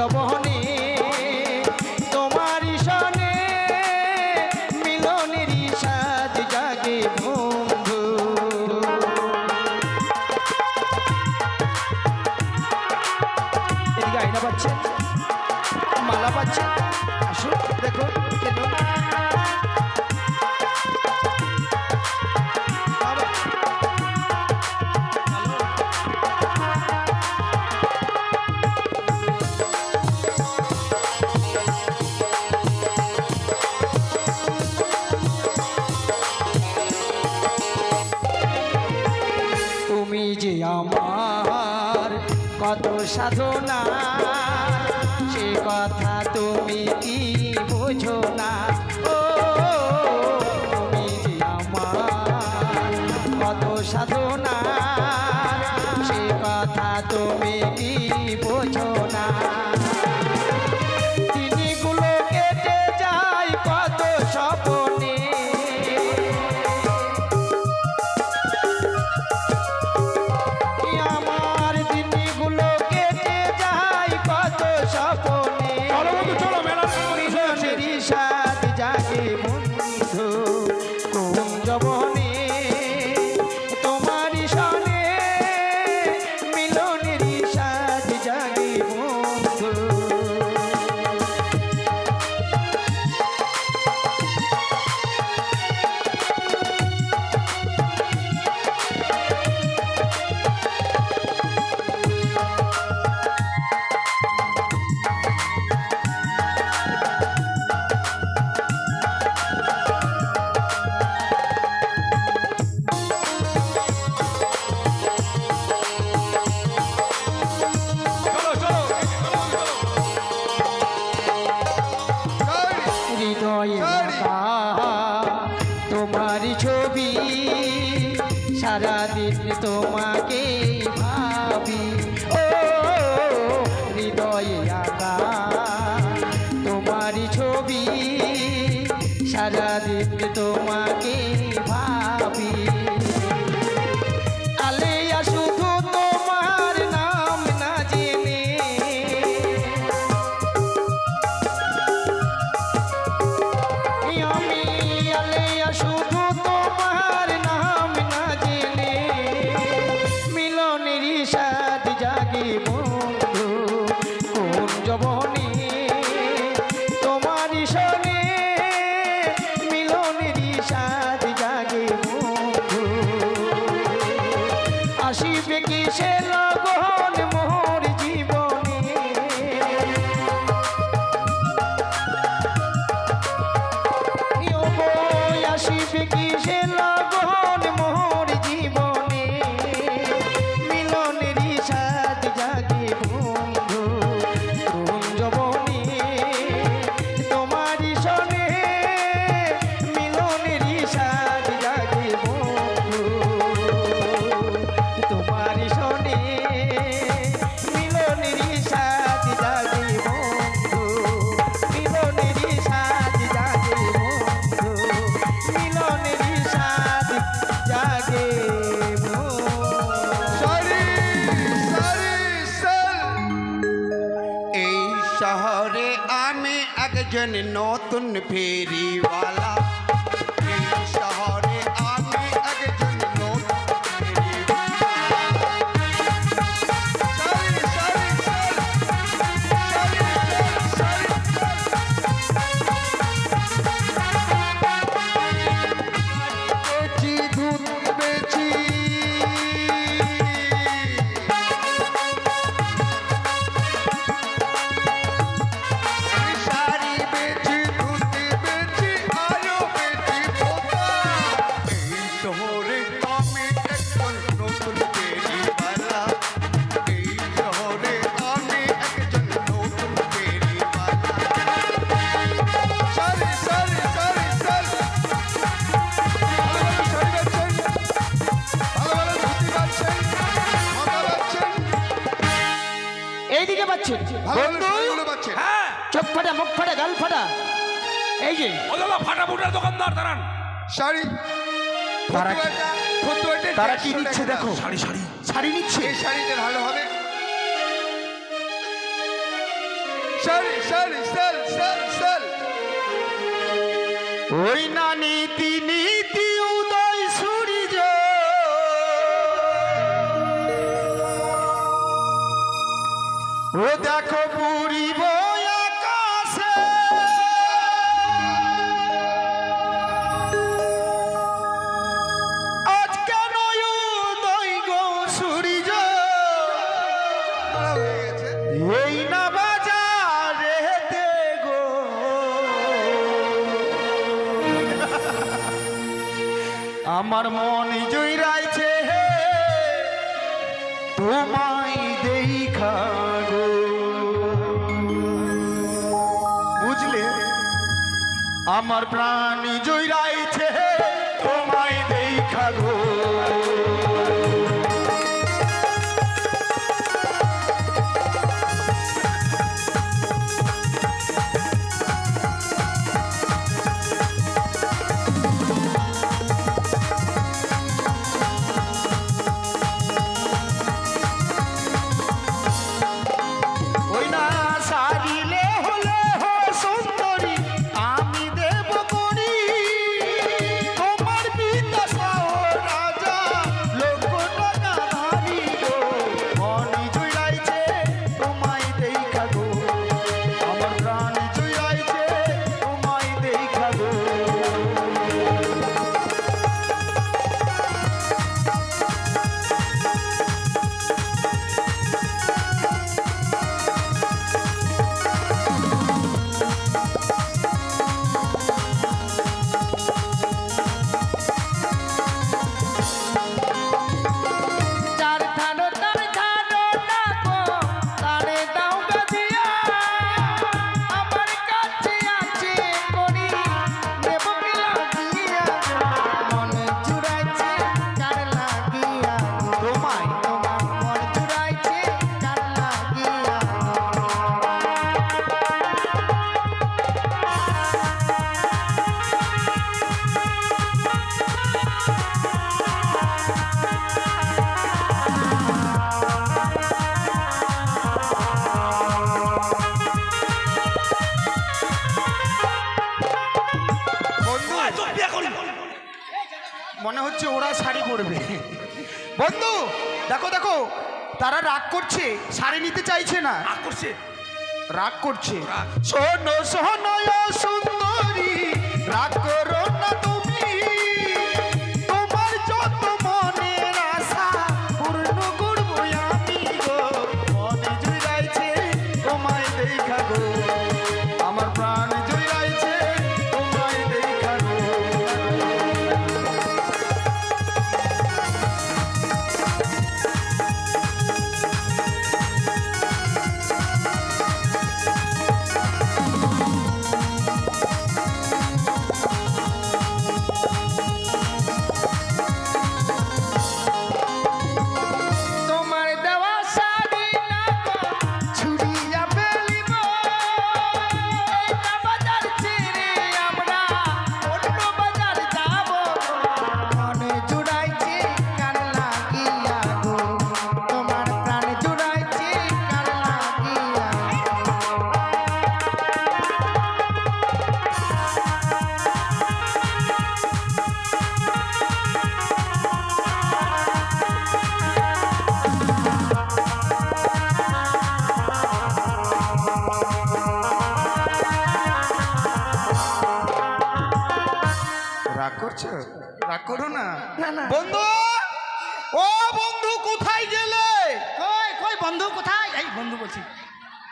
S5: যবনে তোমার সনে মিলনের সাজ জাগে বন্ধু। এদিকে আয়না পাচ্ছেন, মালা পাচ্ছেন, আসুন দেখুন কেন তুমি যে আমার কত সাধনা সে কথা তুমি কি বোঝো না। ও তুমি যে আমার কত সাধনা সে কথা তুমি কি বোঝো না। দিনগুলো কেটে যায় কত স্বপ্নে আমার দিনগুলো কেটে যায় কত স্বপ্নে।
S2: চলো বন্ধু চলো, মেলার
S5: মিলনেরই সাথ জাগে বন্ধু কোন যবনে তোমার সনে মিলনেরই সাথ জাগে বন্ধু।
S2: চলো চলো
S5: হৃদয়ে আঁকা তোমার ছবি সারাদিন তোমাকে ভাবি। ও হৃদয়ে আঁকা তোমার ছবি সারাদিন তোমাকে ভাবি। আলেয়া শুধু তোমার নাম না জেনে আমি আলেয়া শুধু তোমার নাম না জেনে মিলনেরই সাথ জাগে বন্ধু কোন যবনে তোমার সনে মিলনেরই সাথ জাগে বন্ধু। আসিবে কি সে লগন মোর জীবনে আসিবে কি সে লগন মোর জীবনে মিলনেরই সাথ জাগে বন্ধু কোন যবনে তোমার সনে মিলনেরই সাথ জাগে বন্ধু তোমার সনে মিলনেরই সাথ জাগে বন্ধু মিলনেরই সাথ জাগে বন্ধু মিলনেরই সাথ জাগে বন্ধু।
S6: সারি সারি সাল। এই শহরে আমি একজন নতুন ফেরিওয়ালা। এই শহরে আমি একজন নতুন ফেরিওয়ালা। সারি সারি সাল। সারি সারি বেচি দুধ বেচি শাড়ি বেচি দুধ বেচি আলো বেচি পোতা। এই শহরে আমি একজন নতুন ফেরিওয়ালা। এই শহরে আমি একজন নতুন ফেরিওয়ালা। সারি সারি সারি সাল। ভালো ভালো শাড়ি বেচছেন, ভালো ভালো ধুতি পাচ্ছেন, মাথা পাচ্ছেন,
S5: এইদিকে পাচ্ছেন
S6: ভালো ভালো শাড়িগুলো পাচ্ছেন।
S2: হ্যাঁ
S5: চোখ ফাটা মুখ ফাটা গাল ফাটা এই যে
S2: ও দাদা ফাটা ফুটার দোকানদার দাঁড়ান।
S6: শাড়ি
S1: তারা তারা কি
S6: 150
S1: নিচ্ছে
S6: টাকা।
S1: দেখো,
S2: শাড়ি শাড়ি
S1: শাড়ি নিচ্ছে।
S6: এই শাড়িটা ভালো হবে। Sari sari sale sale sale
S1: ওই না নীতি নীতি উদয় সূর্য ও দেখো পুরিব আকাশে আজ কেন উদয় গো সূর্য
S6: খারাপ হয়ে গেছে
S1: এই না বাজারে গো আমার মন জইরাইছে তোমায় দেখা গো বুঝলে আমার প্রাণ জইরাইছে তোমায় দেখা গো ওই না সারিলে হলে হো সুন্দরী আমি দেব করি তোমার পিতা সাও রাজা লোক টাকা ধারি গো মনি জুড়াইছে তোমায় দেখা গো আমার প্রাণ জুড়াইছে তোমায় দেখা গো
S5: চার ধানো তার ধানো না গো তারে দাও গাদিয়া আমার কাছে আছে করি দেব কি লাগিয়া মনে জুড়াইছে কার লাগিয়া
S1: তোমায়
S5: তোমার মন জুড়াইছে কার লাগিয়া
S1: বন্ধু
S2: আয় তো বিয়ে করি
S1: মনে হচ্ছে ওরা শাড়ি পরবে বন্ধু দেখো দেখো তারা রাগ করছে শাড়ি নিতে চাইছে না
S2: রাগ করছে
S1: রাগ করছে
S2: রাগ।
S1: শোনো শোনো ও সুন্দরী রাগ করো না তুমি তোমার যত মনের আশা পূর্ণ করবো আমি গো মনে জুড়াইছে তোমায় দেখা গো আমার প্রাণ জুড়াইছে তোমায় দেখা গো
S5: তোমার দেওয়া শাড়ি না গো ছুড়িয়া ফেলিব এইটা বাজার ছেড়ে আমরা অন্য বাজার যাব মনে জুড়াইছে কার লাগিয়া গো তোমার প্রাণ জুড়াইছে কার লাগিয়া
S1: রাগ করছো রাগ করো না বন্ধু ও বন্ধু কোথায় গেলে
S3: কই কই বন্ধু কোথায় এই বন্ধু বলছি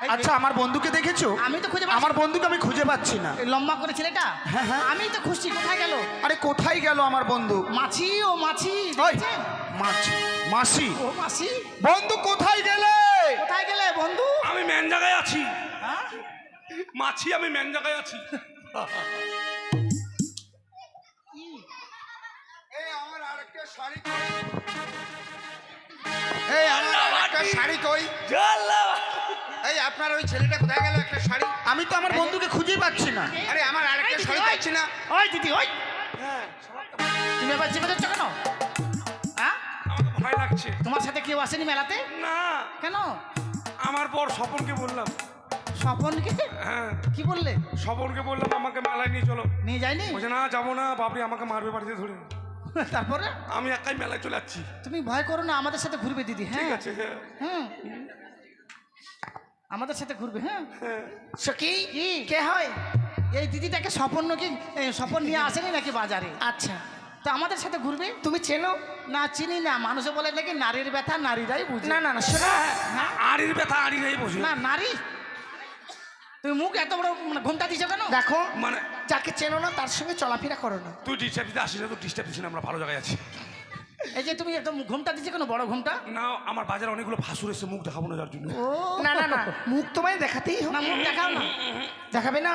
S3: এই,
S1: আচ্ছা আমার বন্ধুকে দেখেছো
S3: আমি তো খুঁজে পাচ্ছি
S1: আমার বন্ধুকে আমি খুঁজে পাচ্ছি না
S3: এই লম্বা করে ছেলেটা
S1: হ্যাঁ, হ্যাঁ।
S3: আমি তো খুঁজছি কোথায় গেল
S1: আরে কোথায় গেল আমার বন্ধু
S3: মাছি ও মাছি
S1: ওই,
S3: দেখেছেন?
S1: মাছি মাসি
S3: ও মাছি
S1: বন্ধু কোথায় গেলে
S3: কোথায় গেলে বন্ধু
S2: আমি মেন জায়গায় আছি
S3: হ্যাঁ?
S2: মাছি আমি মেন জায়গায় আছি
S6: এই আমার আরেকটা শাড়ি কই এই আমার আরেকটা শাড়ি কই
S2: জাল্লা
S6: এই আপনার ওই ছেলেটা কোথায় গেল একটা শাড়ি
S1: আমি তো আমার বন্ধুকে খুঁজেই পাচ্ছি না
S6: আরে আমার আরেকটা
S3: এই
S6: শাড়ি
S3: দিদি, ওই।
S6: পাচ্ছি না
S3: ওই দিদি ওই তুমি এবার চেপে যাচ্ছ কেন হ্যাঁ
S2: আমাকে ভয় লাগছে
S3: তোমার সাথে কেউ আসেনি মেলাতে
S2: না
S3: কেন
S2: আমার পর স্বপনকে বললাম
S3: স্বপনকে
S2: হ্যাঁ
S3: কি বললে?
S2: স্বপনকে বললাম আমাকে মেলায় নিয়ে চলো,
S3: নিয়ে যায়নি?
S2: বলছে না যাবো না, বাপরে আমাকে মারবে বাড়িতে ধরে।
S3: তারপরে
S2: আমি একাই মেলায় চলে যাচ্ছি।
S3: তুমি ভয় করো না, আমাদের সাথে ঘুরবে দিদি।
S2: ঠিক
S3: হ্যাঁ
S2: আছে, হ্যাঁ
S3: হ্যাঁ আমাদের সাথে ঘুরবে। হ্যাঁ
S2: হ্যাঁ।
S5: সখী
S3: কি?
S5: কে হয়?
S3: এই দিদিটাকে স্বপন কি স্বপন নিয়ে আসেনি নাকি বাজারে?
S5: আচ্ছা,
S3: তো আমাদের সাথে ঘুরবে।
S5: তুমি চেনো?
S3: না চিনি না, মানুষে বলে নাকি নারীর ব্যথা নারীরাই বুঝে।
S5: না না না, শোনো,
S3: হ্যাঁ?
S2: আড়ির ব্যথা আড়িরাই বসে।
S3: না নারী, তুমি মুখ এত বড় মানে ঘুমটা দিছো কেন?
S5: দেখো
S2: মানে
S5: যাকে চেনো না তার সঙ্গে চলাফেরা করো না।
S2: তুই ডিস্টার্ব দিতে আসিস না, তুই ডিস্টার্ব দিস না, আমরা ভালো জায়গায় আছি।
S3: এই যে তুমি একদম ঘুমটা দিছো কেন, বড় ঘুমটা?
S2: না আমার বাজারে অনেকগুলো ভাসুর এসে মুখ দেখাবো না যার জন্য।
S3: ও
S5: না না না, মুখ তোমায় দেখাতেই হবে।
S3: না মুখ দেখাও না,
S5: দেখাবে না?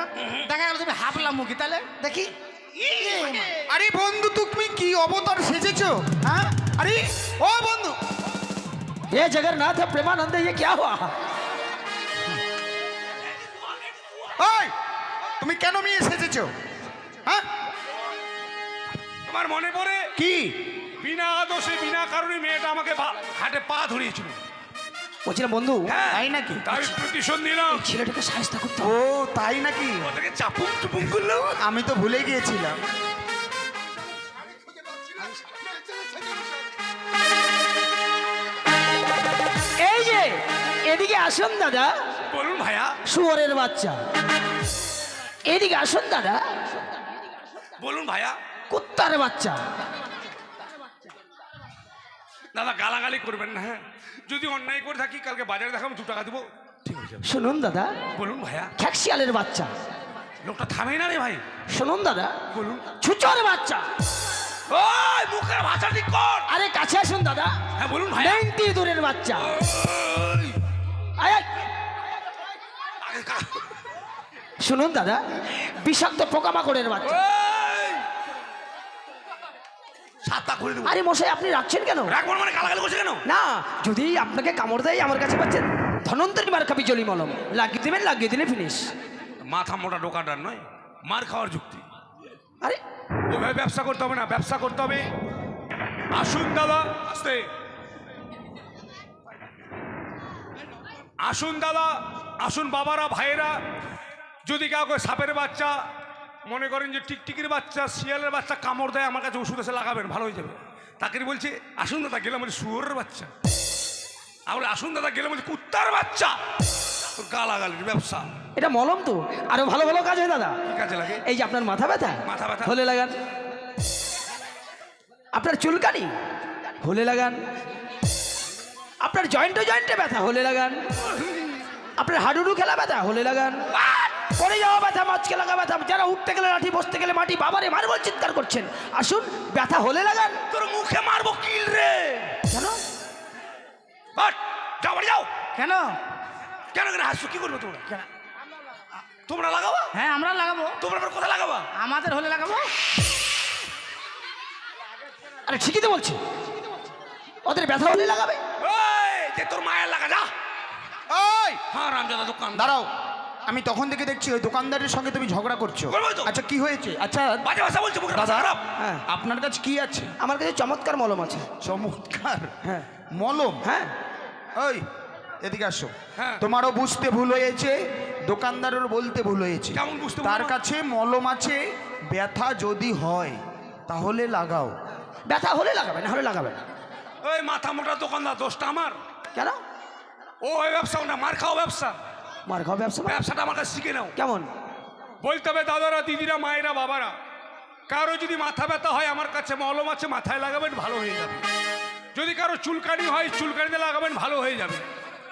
S3: দেখা গেল তুমি হাফলা মুখি, তাহলে
S5: দেখি।
S1: আরে বন্ধু তুমি কি অবতার সেজেছো? হ্যাঁ আরে ও বন্ধু,
S5: ये जगन्नाथ प्रेमानंद ये क्या हुआ?
S1: ওই তুমি কেন মেয়ে সেজেছো? হ্যাঁ
S2: তোমার মনে পড়ে
S1: কি?
S2: বিনা দোষে বিনা কারণে মেয়েটা আমাকে হাটে পা ধরিয়েছিল।
S5: বলছিলাম বন্ধু,
S2: হ্যাঁ,
S1: তাই নাকি?
S2: তাই প্রতিশোধ নিলাম।
S5: ছেলেটাকে সাহায্য করতে
S1: ও
S5: হবে।
S1: তাই নাকি?
S2: ওটাকে চাপুক চুপুক করলো।
S1: আমি তো ভুলে গিয়েছিলাম।
S5: এই যে এদিকে আসুন দাদা,
S2: বলুন ভাইয়া।
S5: শুয়োরের বাচ্চা, এদিকে আসুন দাদা,
S2: বলুন ভাইয়া।
S5: কুত্তার বাচ্চা।
S2: দাদা গালাগালি করবেন না, হ্যাঁ যদি অন্যায় করে থাকি কালকে বাজারে দেখাবো, 2 টাকা দেবো, ঠিক আছে?
S5: শুনুন দাদা,
S2: বলুন ভাইয়া।
S5: খ্যাকশিয়ালের বাচ্চা।
S2: লোকটা থামে না রে ভাই।
S5: শুনুন দাদা,
S2: বলুন।
S5: ছুচোর বাচ্চা।
S2: ওই মুখের ভাষা ঠিক কর।
S5: আরে কাছে আসুন দাদা,
S2: হ্যাঁ বলুন ভাইয়া।
S5: নেংটি দূরের বাচ্চা।
S2: ওই,
S5: আয়, আয়।
S2: আগে কা-
S5: শুনুন দাদা, বিষাক্ত পোকামাকড়ের বাচ্চা।
S2: ওই, ছাতা খুলে দেবো।
S5: আরে মশাই আপনি রাখছেন কেন?
S2: রাখবো না মানে গালাগালি করছে কেন?
S5: না, যদি আপনাকে কামড় দেয় আমার কাছে পাচ্ছেন ধনন্তরী মার খাবি জলি মলম, লাগিয়ে দেবেন, লাগিয়ে দিলে ফিনিশ।
S2: মাথা মোটা দোকানদার নয়, মার খাওয়ার যুক্তি।
S5: আরে
S2: ওইভাবে ব্যবসা করতে হবে না, ব্যবসা করতে হবে। আসুন দাদা, আস্তে আসুন দাদা, আসুন বাবারা ভাইয়েরা। যদি কাউকে সাপের বাচ্চা মনে করেন যে টিকটিকির বাচ্চা শিয়ালের বাচ্চা কামড় দেয়, আমার কাছে ওষুধ এসে লাগাবেন, ভালো হয়ে যাবে। তাকে বলছে আসুন দাদা, গেলাম বলছে শুয়োরের বাচ্চা। তাহলে আসুন দাদা, গেলাম বলছে কুত্তার বাচ্চা। তোর গালাগালির ব্যবসা
S5: এটা মলম তো আরো ভালো ভালো কাজ হয় দাদা।
S2: কি কাজে লাগে?
S5: এই যে আপনার মাথা ব্যথা,
S2: মাথা ব্যথা?
S5: হলে লাগান। আপনার চুলকানি, হলে লাগান। আপনার জয়েন্টে জয়েন্টে ব্যথা, হলে লাগান। আপনার হাডুডু খেলা ব্যথা, হলে লাগান। পড়ে যাওয়া ব্যথা, মাছকে লাগা ব্যথা, যারা উঠতে গেলে লাঠি, বসতে গেলে মাটি, বাবারে মারবো চিৎকার করছেন, আসুন ব্যথা হলে লাগান।
S2: তোর মুখে মারবো কিল রে।
S5: কেন?
S2: বাট, যাও বাড়ি যাও।
S3: কেন?
S2: কেন কেন হাসছো? কি করবে তোমরা? তোমরা লাগাবা?
S3: হ্যাঁ আমরা লাগাবো।
S2: তোমরা আবার কোথায় লাগাবা?
S3: আমাদের হলে লাগাবো।
S5: আরে ঠিকই তো বলছি, ওদের ব্যথা হলে লাগাবে।
S2: ওই যে তোর মায়ের লাগা যা।
S1: ওই
S2: হ্যাঁ রামজাদা দোকান।
S1: দাঁড়াও, আমি তখন থেকে দেখছি ওই দোকানদারের সঙ্গে তুমি ঝগড়া করছো।
S2: করবোই তো।
S1: আচ্ছা কি হয়েছে? আচ্ছা
S2: বাজে ভাষা বলছে, মুখের ভাষা
S1: দাদা,
S2: খারাপ।
S5: হ্যাঁ,
S1: আপনার কাছে কি আছে?
S5: আমার কাছে চমৎকার মলম আছে।
S1: চমৎকার
S5: হ্যাঁ
S1: মলম?
S5: হ্যাঁ,
S1: ওই এদিকে আসো।
S2: হ্যাঁ।
S1: তোমারও বুঝতে ভুল হয়েছে, দোকানদারেরও বলতে ভুল হয়েছে।
S2: কেমন বুঝতে ভুল
S1: তার
S2: হলো?
S1: কাছে মলম আছে, ব্যথা যদি হয় তাহলে লাগাও।
S5: ব্যথা হলে লাগাবে, না হলে লাগাবে না।
S2: ওই মাথা মোটা দোকানদার, দোষটা আমার।
S5: কেন?
S2: ও ওই ব্যবসা না, মার খাওয়া ব্যবসা।
S5: মার খাওয়া ব্যবসা মানে?
S2: ব্যবসাটা আমার কাছে শিখে নাও।
S5: কেমন?
S2: বলতে হবে দাদারা, দিদিরা, মায়েরা, বাবারা, কারো যদি মাথা ব্যথা হয় আমার কাছে মলম আছে, মাথায় লাগাবেন, ভালো হয়ে যাবে। যদি কারো চুলকানি হয় চুলকানিতে লাগাবেন, ভালো হয়ে যাবে।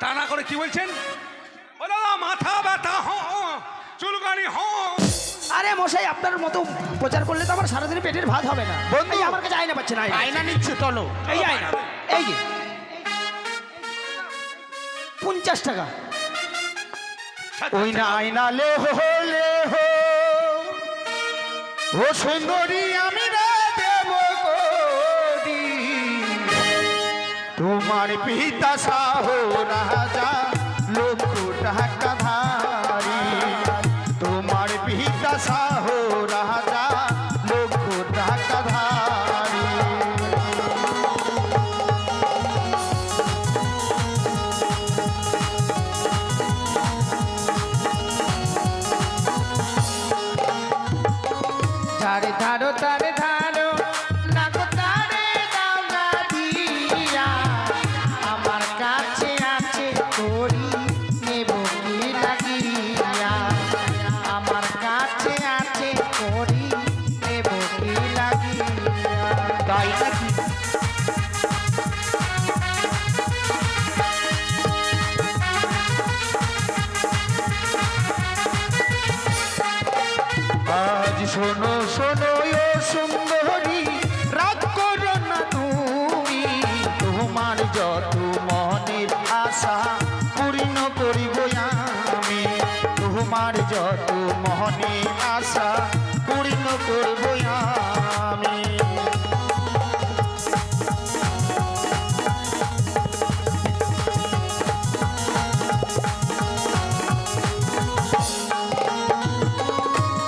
S2: তা না করে কি বলছেন? ও দাদা মাথা ব্যথা চুলকানি
S5: আরে মশাই আপনার মতো প্রচার করলে তো আমার সারাদিন পেটের ভাত হবে না।
S1: বন্ধু!
S5: এই যে আমার কাছে আয়না পাচ্ছে না।
S1: আয়না নিচ্ছে, চলো।
S5: এই যে আয়না, এই যে 50 টাকা।
S1: ওই না আয়না লে হলে হো, ও সুন্দরী আমি রে দেব কোটি, তোমার পিতা সাহ রাজা লক্ষ টাকা ধারি, তোমার পিতা সাহ রাজা লক্ষ টাকা ধারি।
S5: তারে ধারো না গো তারে দাও না দিয়া আমার কাছে আছে করি নেব কি লাগিয়া আমার কাছে আছে করি নেব কি লাগিয়া
S1: তাই নাকি? আজ শোনো শোনো ও সুন্দরী, রাগ করো না তুমি, তোমার যত মনের আশা পূর্ণ করিব আমি, তোমার যত মনের আশা পূর্ণ করব আমি।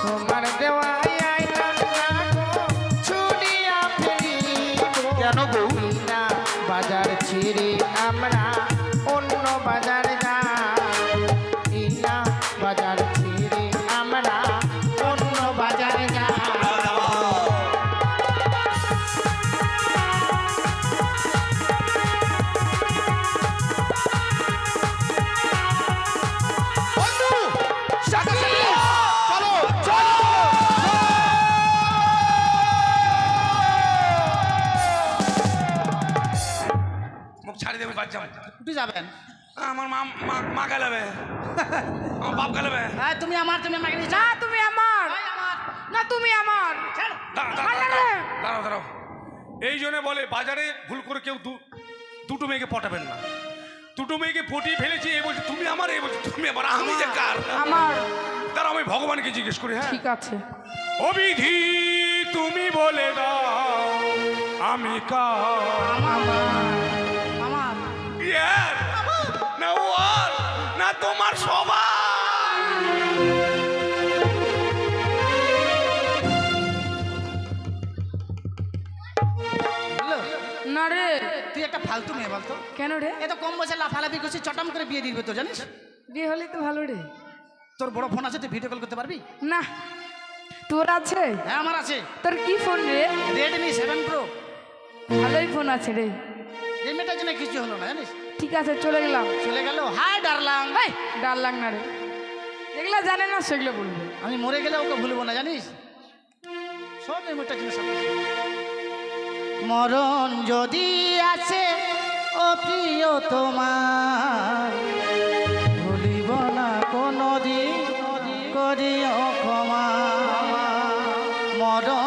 S5: তোমার দেওয়াই আইনা না গো ছুটিয়া ফেলিব
S1: কেন গো?
S5: না বাজার ছেড়ে আমরা অন্য বাজার যাব না বাজার ছেড়ে আমরা অন্য বাজার যাব
S1: বন্ধু, সাথে সাথে চলো চলো।
S2: মুখ ছাড়ি দেবে বাদ যাবো।
S3: উঠে যাবেন।
S2: আমার মা মা মা গালাবে, আমার বাপ গালাবে।
S3: হ্যাঁ তুমি আমার, তুমি আমাকে নিয়ে
S4: না তুমি আমার, না তুমি আমার।
S2: দাঁড়াও দাঁড়াও, এই জন্য বলে বাজারে ভুল করে কেউ দুটো মেয়েকে পটাবেন না। দুটো মেয়েকে পটিয়ে ফেলেছি, এ বলছে তুমি আমার, এ বলছে তুমি আমার, আমি যে কার?
S4: আমার।
S2: দাঁড়াও আমি ভগবানকে জিজ্ঞেস করি। হ্যাঁ
S4: ঠিক আছে।
S2: অবিধি তুমি বলে দাও আমি কার?
S4: আমার।
S2: ইয়ার না ওর না তোমার সবার?
S3: বললো,
S4: না রে।
S3: তুই একটা ফালতু মেয়ে বলতো।
S4: কেন রে?
S3: এ তো কম বয়সে লাফালাফি করছিস, চটাম করে বিয়ে দিবে তো জানিস।
S4: বিয়ে হলে তো ভালো রে।
S3: তোর বড় ফোন আছে, তুই ভিডিও কল করতে পারবি?
S4: না তোর আছে?
S3: হ্যাঁ আমার আছে,
S4: তোর কি ফোন রে?
S3: Redmi 7 pro.
S4: ভালোই ফোন আছে রে।
S3: এই মেয়েটার জন্য কিছু হলো না জানিস,
S4: ঠিক আছে চলে গেলাম।
S3: চলে গেল। হাই ডারলাম,
S4: ভাই ডার লাগ না রে, যেগুলো জানে না সেগুলো বলবে।
S3: আমি মরে গেলে ওকে ভুলবো না জানিস। সব এই মেয়েটার জন্য সব কিছু। মরণ যদি আছে ও প্রিয় তোমার, ভুলিব না কোনো দিন করিও ক্ষমা। মরণ